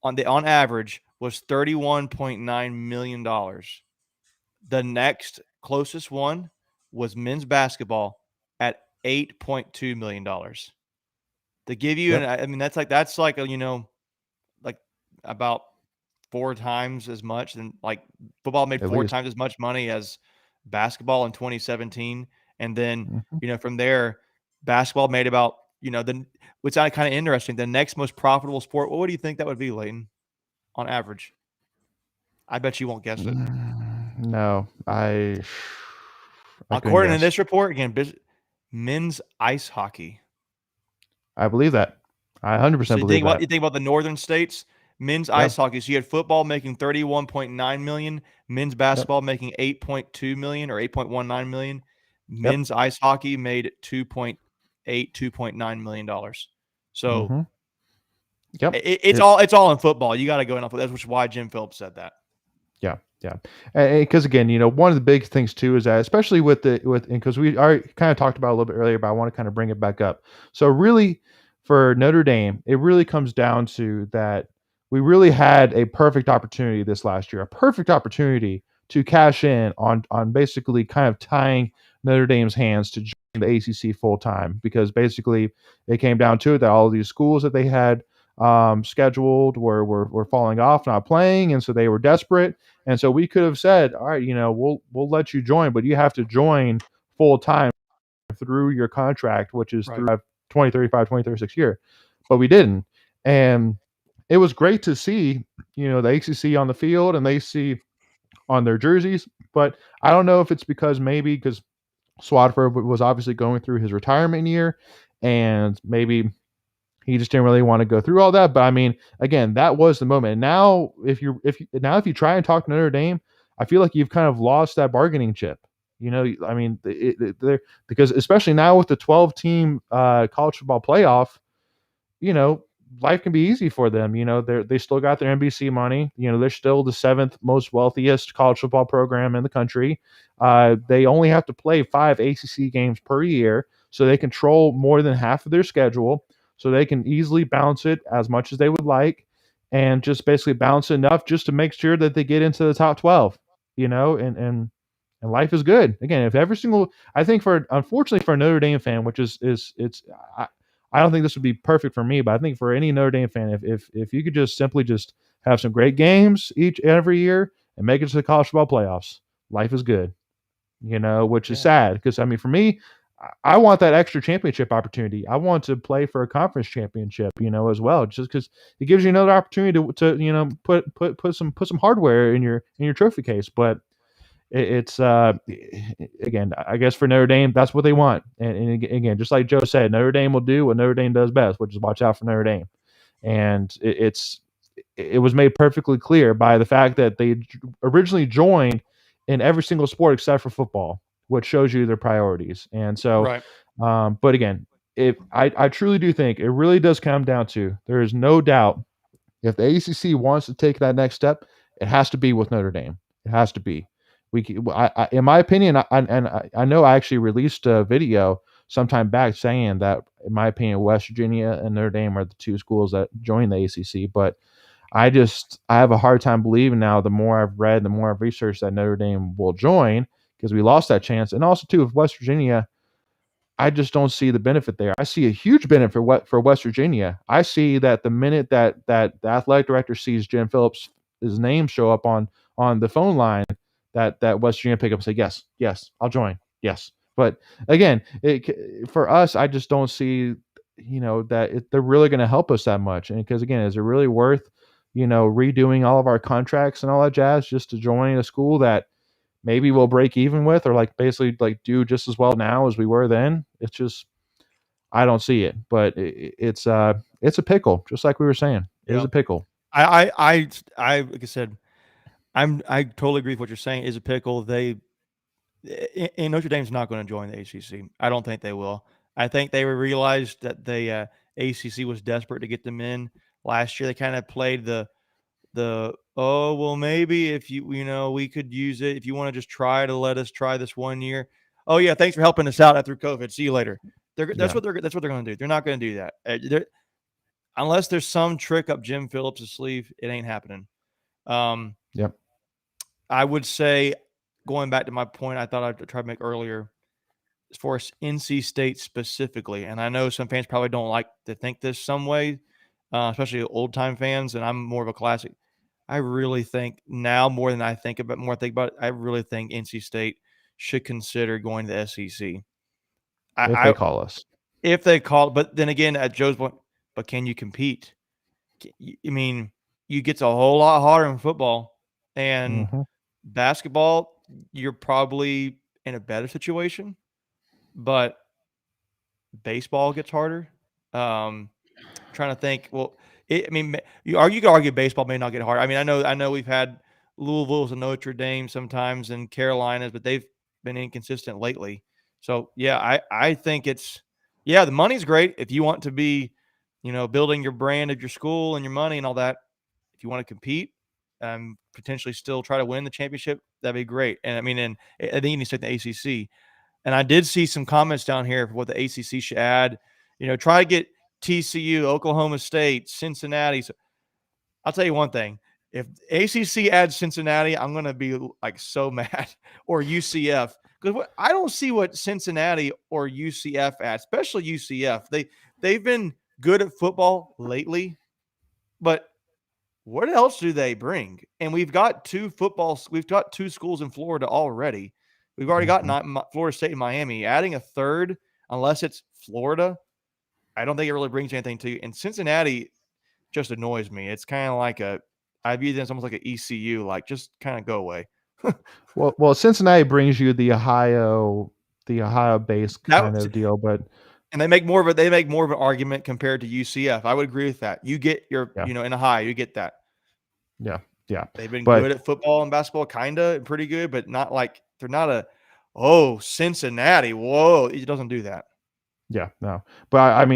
on average was $31.9 million. The next closest one was men's basketball at $8.2 million. To give you, Yep. I mean, that's like like about 4 times as much than, like, football made At 4 least. times as much money as basketball in 2017. And then, Mhm. from there, basketball made about, which I kind of interesting. The next most profitable sport, what do you think that would be, Leighton, on average? I bet you won't guess it. No, I couldn't According to guess. this report, again, men's ice hockey. I believe that. I 100% So believe that. you think about the northern states, men's ice hockey. So you had football making 31.9 million, men's basketball making 8.2 million or 8.19 million. Yep. Men's ice hockey made 2.9 million dollars. So Mhm. Yep. it's all in football. You got to go in off of that's why Jim Phillips said that. Yeah, yeah. Because again, one of the big things too is that, especially because we already kind of talked about it a little bit earlier, but I want to kind of bring it back up. So really, for Notre Dame, it really comes down to that we really had a perfect opportunity this last year, a perfect opportunity to cash in on basically kind of tying Notre Dame's hands to join the ACC full time, because basically it came down to it that all of these schools that they had scheduled were falling off, not playing, and so they were desperate. And so we could have said, all right, we'll let you join, but you have to join full time through your contract, which is Right. through 2035, 2036 year. But we didn't. And it was great to see, the ACC on the field and they see on their jerseys. But I don't know if it's because Swadford was obviously going through his retirement year, and maybe he just didn't really want to go through all that. But I mean, again, that was the moment. And now, if you try and talk to Notre Dame, I feel like you've kind of lost that bargaining chip. I mean, because especially now with the 12-team college football playoff, life can be easy for them. They still got their NBC money. They're still the 7th most wealthiest college football program in the country. They only have to play 5 ACC games per year, so they control more than half of their schedule. So they can easily bounce it as much as they would like, and just basically bounce enough just to make sure that they get into the top 12. And life is good. Again, if every single, I think, unfortunately for a Notre Dame fan, which is it's I don't think this would be perfect for me, but I think for any Notre Dame fan, if you could just simply just have some great games every year and make it to the college football playoffs, life is good. Which is sad, because I mean, for me, I want that extra championship opportunity. I want to play for a conference championship, as well, just because it gives you another opportunity to put some hardware in your trophy case. But it's again, I guess for Notre Dame, that's what they want. And again, just like Joe said, Notre Dame will do what Notre Dame does best, which is watch out for Notre Dame. And it was made perfectly clear by the fact that they originally joined in every single sport except for football, which shows you their priorities. And so, Right. but again, if I truly do think it really does come down to, there is no doubt, if the ACC wants to take that next step, it has to be with Notre Dame. It has to be. In my opinion, I know I actually released a video sometime back saying that, in my opinion, West Virginia and Notre Dame are the two schools that join the ACC. But I have a hard time believing now, the more I've read, the more I've researched, that Notre Dame will join, because we lost that chance. And also, too, with West Virginia, I just don't see the benefit there. I see a huge benefit for West Virginia. I see that the minute that the athletic director sees Jim Phillips' his name show up on the phone line, that West Virginia pick up and say, yes, I'll join, yes. But again, for us, I just don't see, that they're really going to help us that much. And because, again, is it really worth, redoing all of our contracts and all that jazz just to join a school that maybe we'll break even with, or basically do just as well now as we were then? It's just, I don't see it. But it's a pickle, just like we were saying. It is a pickle. I like I said, I totally agree with what you're saying. Is a pickle. And Notre Dame's not going to join the ACC. I don't think they will. I think they realized that the ACC was desperate to get them in last year. They kind of played the oh, well, maybe if we could use it. If you want to just let us try this 1 year. Oh yeah, thanks for helping us out through COVID. See you later. That's what they're going to do. They're not going to do that. Unless there's some trick up Jim Phillips' sleeve, it ain't happening. Yep. I would say, going back to my point I thought I'd try to make earlier, as far as NC State specifically, and I know some fans probably don't like to think this some way, especially old-time fans, and I'm more of a classic. I really think now, more than I think about it, I really think NC State should consider going to the SEC. If they call us. If they call, but then again, at Joe's point, but can you compete? I mean, you get a whole lot harder in football, and basketball, you're probably in a better situation, but baseball gets harder. Trying to think. Well, you could argue baseball may not get hard. I mean, I know we've had Louisville's and Notre Dame sometimes, and Carolinas, but they've been inconsistent lately. So yeah, I think the money's great if you want to be, building your brand of your school and your money and all that. If you want to compete and potentially still try to win the championship, that'd be great. And I think you need to take the ACC. And I did see some comments down here for what the ACC should add. Try to get TCU, Oklahoma State, Cincinnati. So I'll tell you one thing. If ACC adds Cincinnati, I'm going to be so mad. Or UCF. Because I don't see what Cincinnati or UCF add, especially UCF. They've been good at football lately, but what else do they bring? And we've got two schools in Florida already. We've already got Florida State and Miami. Adding a third, unless it's Florida, I don't think it really brings anything to you. And Cincinnati just annoys me. It's kind of like I view them as almost like an ECU, just kind of go away. well, Cincinnati brings you the Ohio based kind of deal, but and they make more of an argument compared to UCF. I would agree with that. You get your in Ohio, you get that. Yeah. They've been good at football and basketball, kinda pretty good, but not they're not Cincinnati. Whoa, it doesn't do that. Yeah, no. But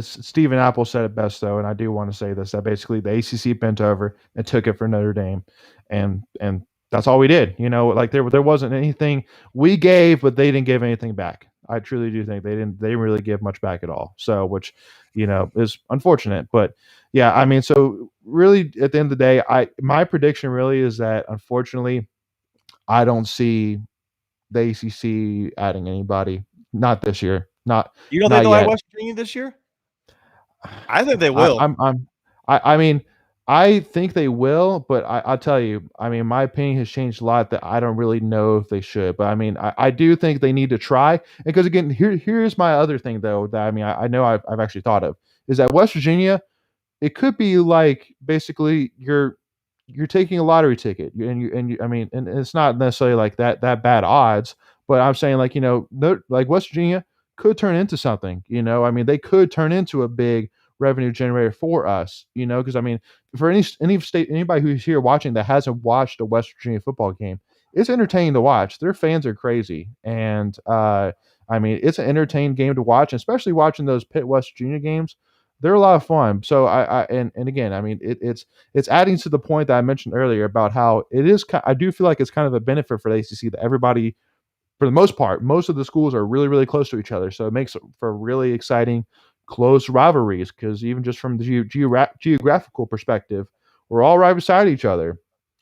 Stephen Apple said it best though, and I do want to say this: that basically the ACC bent over and took it for Notre Dame, and that's all we did. There wasn't anything we gave, but they didn't give anything back. I truly do think they didn't really give much back at all. So, which is unfortunate. But yeah, so really at the end of the day, my prediction really is that, unfortunately, I don't see the ACC adding anybody. Not this year. You don't think they'll add West Virginia this year? I think they will. I think they will, but I'll tell you, my opinion has changed a lot, that I don't really know if they should. But I do think they need to try. Because again, here's my other thing though, that I know I've actually thought of, is that West Virginia, it could be basically you're taking a lottery ticket, and it's not necessarily that bad odds, but I'm saying West Virginia could turn into something. They could turn into a big revenue generator for us, because for anybody who's here watching that hasn't watched a West Virginia football game, it's entertaining to watch. Their fans are crazy, and it's an entertaining game to watch, especially watching those Pitt West Virginia games. they're a lot of fun. So and again, I mean, it's adding to the point that I mentioned earlier about how it is. I do feel like it's kind of a benefit for the ACC that everybody, for the most part, most of the schools are really, really close to each other. So it makes for really exciting, close rivalries because even just from the geographical perspective, we're all right beside each other.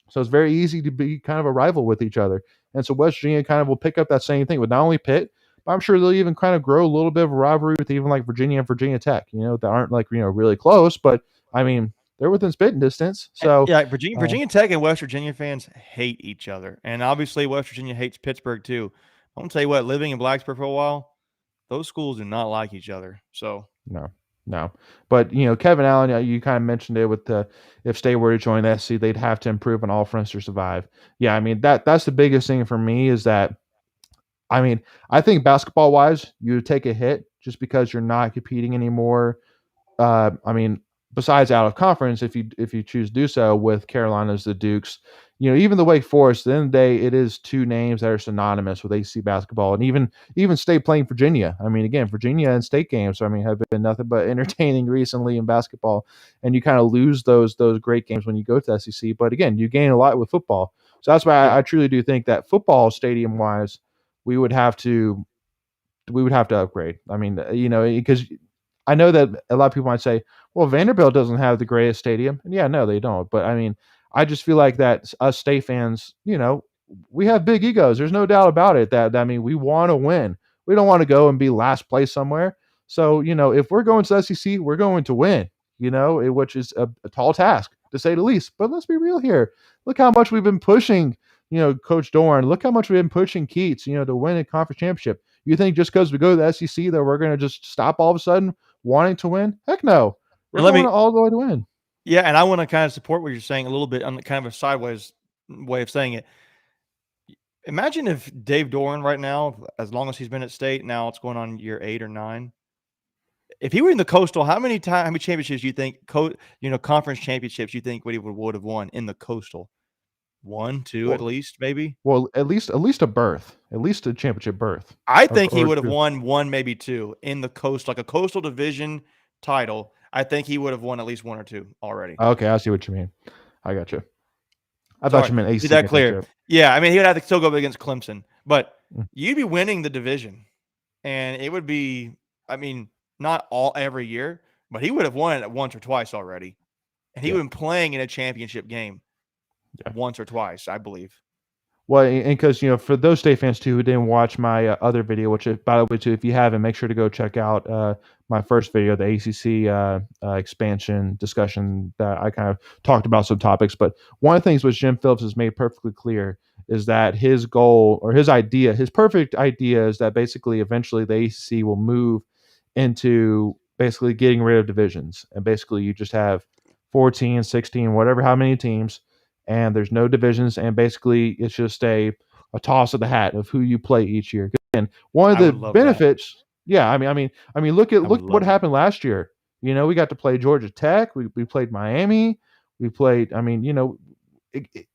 So it's very easy to be kind of a rival with each other. And so West Virginia kind of will pick up that same thing with not only Pitt, but I'm sure they'll even kind of grow a little bit of a rivalry with even like Virginia and Virginia Tech, that aren't like, really close, but I mean, they're within spitting distance. So yeah, Virginia Tech and West Virginia fans hate each other. And obviously West Virginia hates Pittsburgh too. I'm gonna tell you what, living in Blacksburg for a while, those schools do not like each other. So no. But Kevin Allen, you kind of mentioned it with the if State were to join the SC, they'd have to improve on all fronts to survive. Yeah, I mean that's the biggest thing for me is that I mean I think basketball wise you take a hit just because you're not competing anymore. I mean, besides out of conference, if you choose to do so with Carolinas, the Dukes, even the Wake Forest. At the end of the day, it is two names that are synonymous with ACC basketball, and even State playing Virginia. I mean, again, Virginia and State games, I mean, have been nothing but entertaining recently in basketball, and you kind of lose those great games when you go to the SEC. But again, you gain a lot with football, so that's why I truly do think that football stadium wise, we would have to upgrade. I mean, because I know that a lot of people might say, well, Vanderbilt doesn't have the greatest stadium. And yeah, no, they don't. But I mean, I just feel like that us State fans, we have big egos. There's no doubt about it that I mean, we want to win. We don't want to go and be last place somewhere. So, if we're going to the SEC, we're going to win, which is a tall task to say the least. But let's be real here. Look how much we've been pushing, Coach Dorn. Look how much we've been pushing Keats, to win a conference championship. You think just because we go to the SEC that we're going to just stop all of a sudden wanting to win? Heck no. We're going all the way to win. Yeah, and I want to kind of support what you're saying a little bit on kind of a sideways way of saying it. Imagine if Dave Doran right now, as long as he's been at State, now it's going on year 8 or 9. If he were in the Coastal, how many championships do you think, conference championships you think would have won in the Coastal? 1, 2, at least, maybe? Well, at least a berth, at least a championship berth. I think he would have won 1, maybe 2 in the Coastal, like a Coastal Division title. I think he would have won at least 1 or 2 already. Okay, I see what you mean. I got you. I thought you meant ACC. Is that clear? Yeah, I mean, he would have to still go up against Clemson, but you'd be winning the division, and it would be, I mean, not every year, but he would have won it once or twice already, and he would have been playing in a championship game once or twice, I believe. Well, and because, for those State fans, too, who didn't watch my other video, which, by the way, too, if you haven't, make sure to go check out my first video, the ACC expansion discussion that I kind of talked about some topics. But one of the things which Jim Phillips has made perfectly clear is that his goal or his idea, his perfect idea is that basically eventually the ACC will move into basically getting rid of divisions. And basically you just have 14, 16, whatever, how many teams, and there's no divisions, and basically it's just a toss of the hat of who you play each year. And one of the benefits, I mean, look what happened last year. We got to play Georgia Tech, we played Miami, we played. I mean,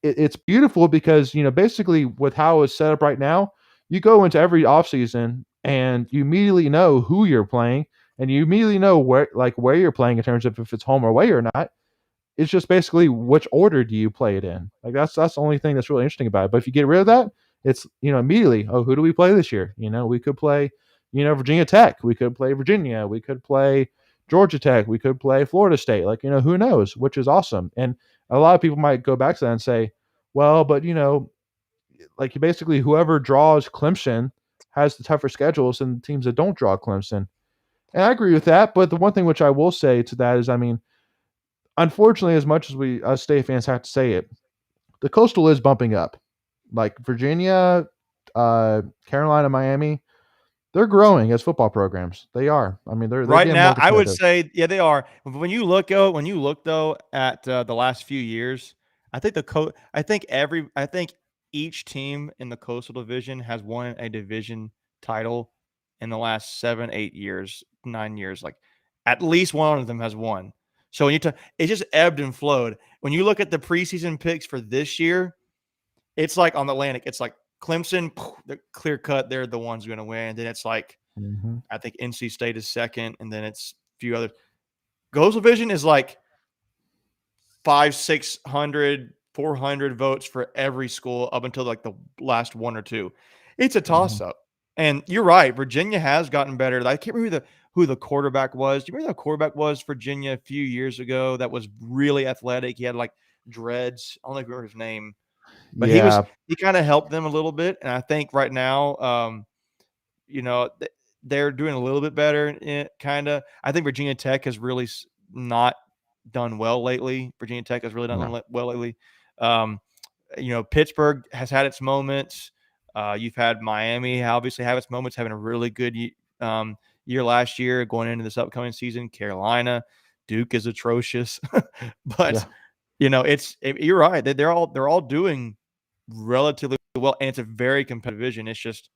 it's beautiful because basically with how it's set up right now, you go into every offseason and you immediately know who you're playing, and you immediately know where you're playing in terms of if it's home or away or not. It's just basically which order do you play it in. Like that's the only thing that's really interesting about it. But if you get rid of that, it's immediately, who do we play this year? We could play, Virginia Tech, we could play Virginia, we could play Georgia Tech, we could play Florida State. Who knows, which is awesome. And a lot of people might go back to that and say, well, but basically whoever draws Clemson has the tougher schedules than teams that don't draw Clemson. And I agree with that. But the one thing which I will say to that is, I mean, unfortunately, as much as us State fans have to say it, the Coastal is bumping up. Like Virginia, Carolina, Miami, they're growing as football programs. They are. I mean, they're right now. I would say, yeah, they are. When you look though at the last few years, I think each team in the Coastal Division has won a division title in the last 7, 8 years, 9 years. Like at least one of them has won. So when it just ebbed and flowed. When you look at the preseason picks for this year, it's like on the Atlantic, it's like Clemson, the clear cut, they're the ones going to win. And then it's like, I think NC State is second, and then it's a few others. Ghost Division is like 500, 600, 400 votes for every school up until like the last one or two. It's a toss up. And you're right. Virginia has gotten better. I can't remember who the quarterback was. Do you remember who the quarterback was for Virginia a few years ago that was really athletic? He had like dreads. I don't remember his name, but he kind of helped them a little bit. And I think right now, they're doing a little bit better. Kind of. I think Virginia Tech has really not done well lately. Virginia Tech has really done well lately. Pittsburgh has had its moments. You've had Miami obviously have its moments, having a really good year last year, going into this upcoming season. Carolina, Duke is atrocious, but you're right. They're all doing relatively well, and it's a very competitive division. It's just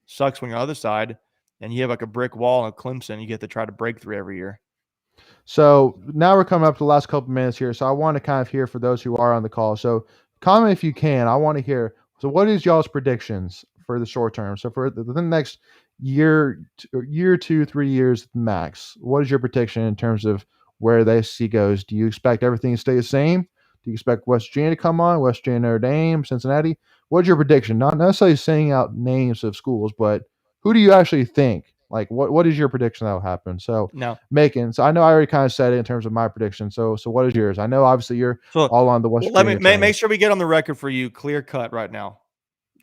sucks when you're on the other side and you have like a brick wall and Clemson you get to try to break through every year. So now we're coming up to the last couple minutes here. So I want to kind of hear for those who are on the call. So comment if you can. I want to hear. So what is y'all's predictions for the short term? So for the next year, 2, 3 years max, what is your prediction in terms of where the SEC goes? Do you expect everything to stay the same? Do you expect West Virginia to come on? West Virginia, Notre Dame, Cincinnati? What's your prediction? Not necessarily saying out names of schools, but who do you actually think? Like, what is your prediction that will happen? So, No. Macon. So I know I already kind of said it in terms of my prediction. So what is yours? I know obviously you're all on the West Virginia Let me train. make sure we get on the record for you, clear cut right now.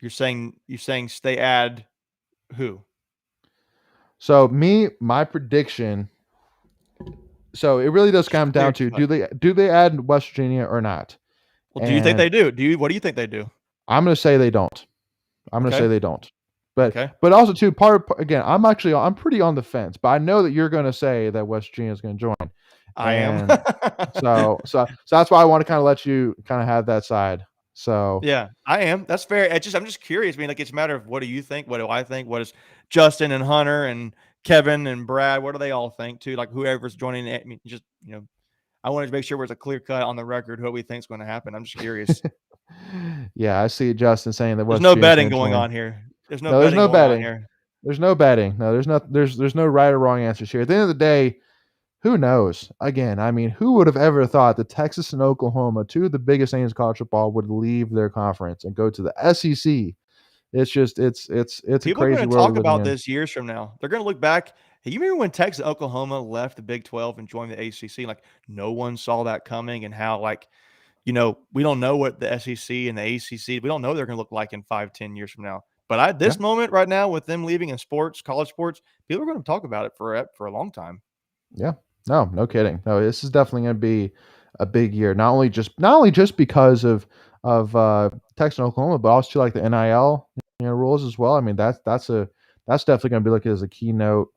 You're saying they add who? So my prediction. So it really does come down to do they add West Virginia or not? Well, do you think they do? What do you think they do? I'm going to say they don't. I'm going to say they don't. But okay. But also too again, I'm pretty on the fence, but I know that you're going to say that West Virginia is going to join. I am. so that's why I want to kind of let you kind of have that side. So yeah, I am. That's fair. I'm just curious. I mean, like, it's a matter of what do you think? What do I think? What is Justin and Hunter and Kevin and Brad? What do they all think too? Like whoever's joining it. I mean, just I wanted to make sure there's a clear cut on the record what we think is going to happen. I'm just curious. Yeah, I see Justin saying that there's no betting going on here. There's no betting going on here. There's no betting. No, there's no right or wrong answers here. At the end of the day, who knows? Again, I mean, who would have ever thought that Texas and Oklahoma, two of the biggest names in college football, would leave their conference and go to the SEC? It's just it's People a crazy are going to world talk about this years from now. They're going to look back. Hey, you remember when Texas and Oklahoma left the Big 12 and joined the ACC? Like no one saw that coming, and how we don't know what the SEC and the ACC, we don't know they're going to look like in 5-10 years from now. But at this moment right now, with them leaving in sports, college sports, people are going to talk about it for a long time. Yeah. No kidding. No, this is definitely going to be a big year. Not only just because of Texas and Oklahoma, but also like the NIL rules as well. I mean, that's definitely going to be looked at as a keynote,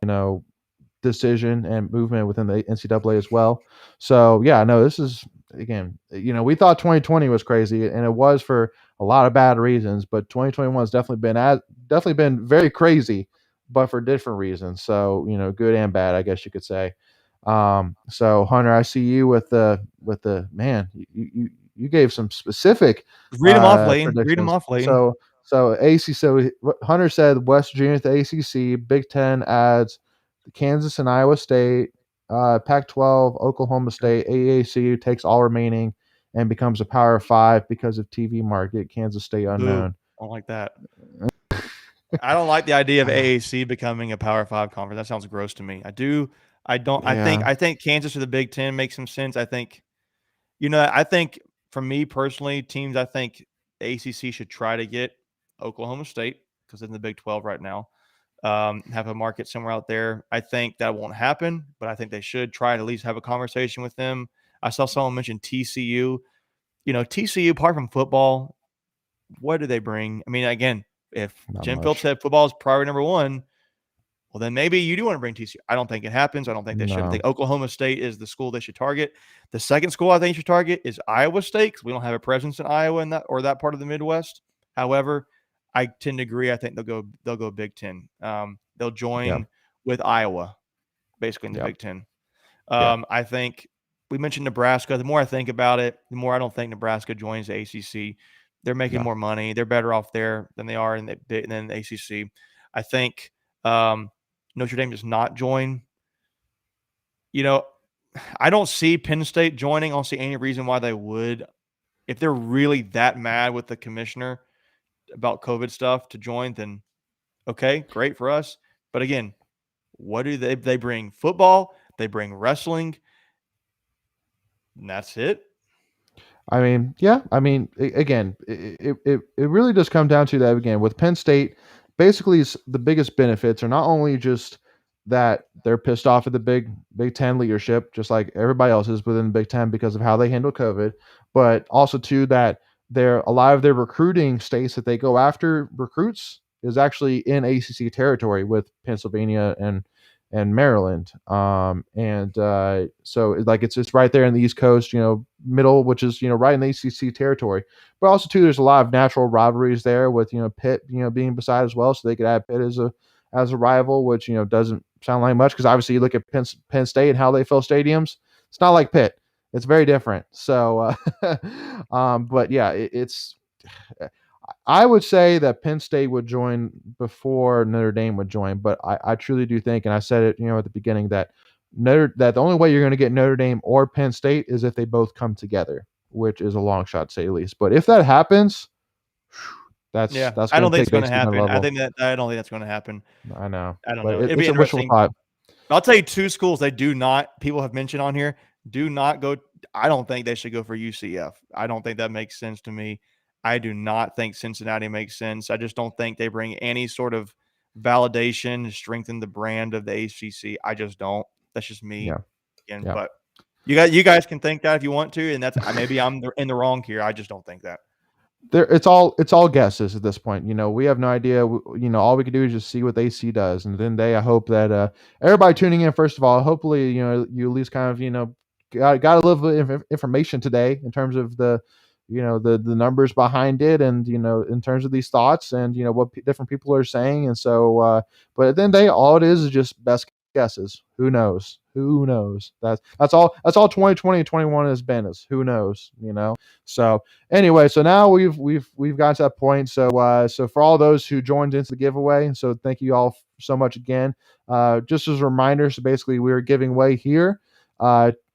decision and movement within the NCAA as well. So yeah, no, this is again, we thought 2020 was crazy, and it was for a lot of bad reasons, but 2021 has definitely been very crazy, but for different reasons. So good and bad, I guess you could say. So Hunter, I see you with the man. You gave some specific read them off, Layton. Read them off, Layton. So ACC. So Hunter said West Virginia at the ACC. Big Ten adds Kansas and Iowa State. Pac-12, Oklahoma State. AAC takes all remaining and becomes a Power 5 because of TV market. Kansas State unknown. I don't like that. I don't like the idea of AAC becoming a Power 5 conference. That sounds gross to me. I don't. Yeah. I think Kansas or the Big Ten makes some sense. I think, I think for me personally, teams, I think the ACC should try to get Oklahoma State because it's in the Big 12 right now. Have a market somewhere out there. I think that won't happen, but I think they should try to at least have a conversation with them. I saw someone mention TCU. TCU, apart from football, what do they bring? I mean, again, if Jim Phillips said football is priority number one, well, then maybe you do want to bring TCU. I don't think it happens. I don't think they should. I think Oklahoma State is the school they should target. The second school I think you should target is Iowa State, because we don't have a presence in Iowa in that part of the Midwest. However, I tend to agree. I think they'll go Big Ten. They'll join with Iowa, basically in the Big Ten. I think we mentioned Nebraska. The more I think about it, the more I don't think Nebraska joins the ACC. They're making more money. They're better off there than they are in the ACC. I think Notre Dame does not join. I don't see Penn State joining. I don't see any reason why they would. If they're really that mad with the commissioner about COVID stuff to join, then okay, great for us. But again, what do they bring? Football, they bring wrestling, and that's it. I mean, yeah. I mean, again, it really does come down to that again with Penn State. Basically, the biggest benefits are not only just that they're pissed off at the Big Ten leadership, just like everybody else is within the Big Ten because of how they handle COVID, but also too that a lot of their recruiting states that they go after recruits is actually in ACC territory with Pennsylvania and Maryland. So like it's right there in the East Coast, middle, which is, right in the ACC territory. But also too, there's a lot of natural rivalries there with, Pitt, being beside as well. So they could add Pitt as a rival, which, doesn't sound like much because obviously you look at Penn State and how they fill stadiums. It's not like Pitt. It's very different. So, but yeah, it's. I would say that Penn State would join before Notre Dame would join, but I truly do think, and I said it, at the beginning, that the only way you're going to get Notre Dame or Penn State is if they both come together, which is a long shot to say the least. But if that happens, that's I don't think it's going to happen. I don't think that's going to happen. I know. I don't know. It'd be interesting. I'll tell you two schools people have mentioned on here, do not go. I don't think they should go for UCF. I don't think that makes sense to me. I do not think Cincinnati makes sense. I just don't think they bring any sort of validation to strengthen the brand of the ACC. I just don't. That's just me. Yeah. Again, yeah. But you guys can think that if you want to, and that's maybe I'm in the wrong here. I just don't think that. It's all guesses at this point. We have no idea. All we can do is just see what the AC does, and then I hope that everybody tuning in, first of all, hopefully you at least kind of got a little bit of information today in terms of the numbers behind it, and in terms of these thoughts, and what different people are saying, and so but at the end of the day, all it is just best guesses. Who knows? That's all 2020 and 21 has been, is who knows. So anyway, so now we've got to that point. So so for all those who joined into the giveaway, so thank you all so much again. Just as a reminder, so basically we're giving away here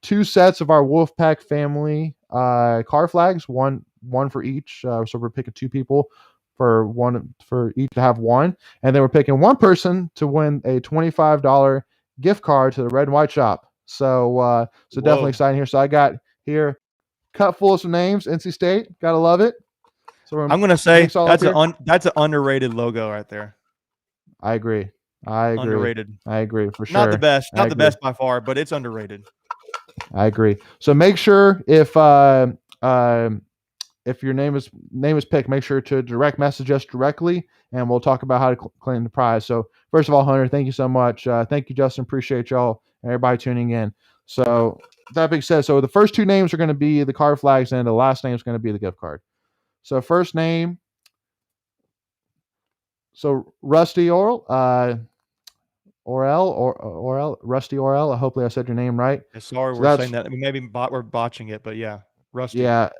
2 sets of our Wolfpack family car flags, one for each. So we're picking 2 people for each to have one, and then we're picking one person to win a $25 gift card to the Red and White Shop. So so definitely exciting here. So I got here cut full of some names. NC State, gotta love it. So I'm gonna say that's an underrated logo right there. I agree. Underrated. I agree for sure. Not the best, the best by far, but it's underrated. I agree. So make sure if your name is picked, make sure to direct message us directly, and we'll talk about how to claim the prize. So first of all, Hunter, thank you so much. Thank you, Justin. Appreciate y'all and everybody tuning in. So that being said, so the first 2 names are going to be the card flags, and the last name is going to be the gift card. So first name, so Rusty Orel, Rusty Orel. Hopefully I said your name right. Sorry, we're saying that. Maybe we're botching it, but yeah. Rusty. Yeah.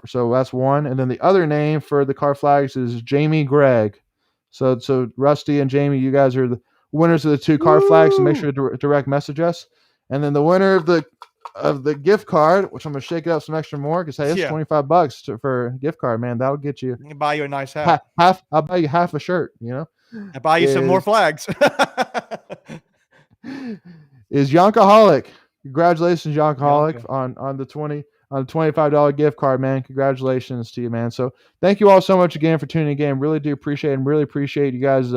So that's one, and then the other name for the car flags is Jamie Gregg. So Rusty and Jamie, you guys are the winners of the 2 car flags. So make sure to direct message us, and then the winner of the gift card, which I'm gonna shake it up some extra more because hey, it's $25 for a gift card, man. That'll get you. I can buy you a nice hat. I'll buy you half a shirt. I buy you some more flags. Is Yonkaholic. Congratulations, Yonkaholic, on the $25 gift card, man. Congratulations to you, man. So thank you all so much again for tuning in. Really do appreciate it, and really appreciate you guys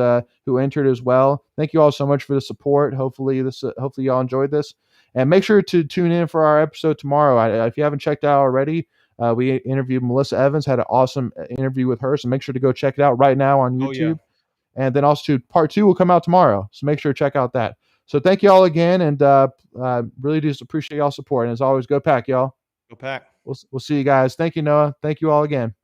who entered as well. Thank you all so much for the support. Hopefully y'all enjoyed this, and make sure to tune in for our episode tomorrow. If you haven't checked out already, we interviewed Melissa Evans, had an awesome interview with her. So make sure to go check it out right now on YouTube. And then also part 2 will come out tomorrow. So make sure to check out that. So thank you all again, and really do appreciate y'all support. And as always, go Pack, y'all. Go Pack. We'll see you guys. Thank you, Noah. Thank you all again.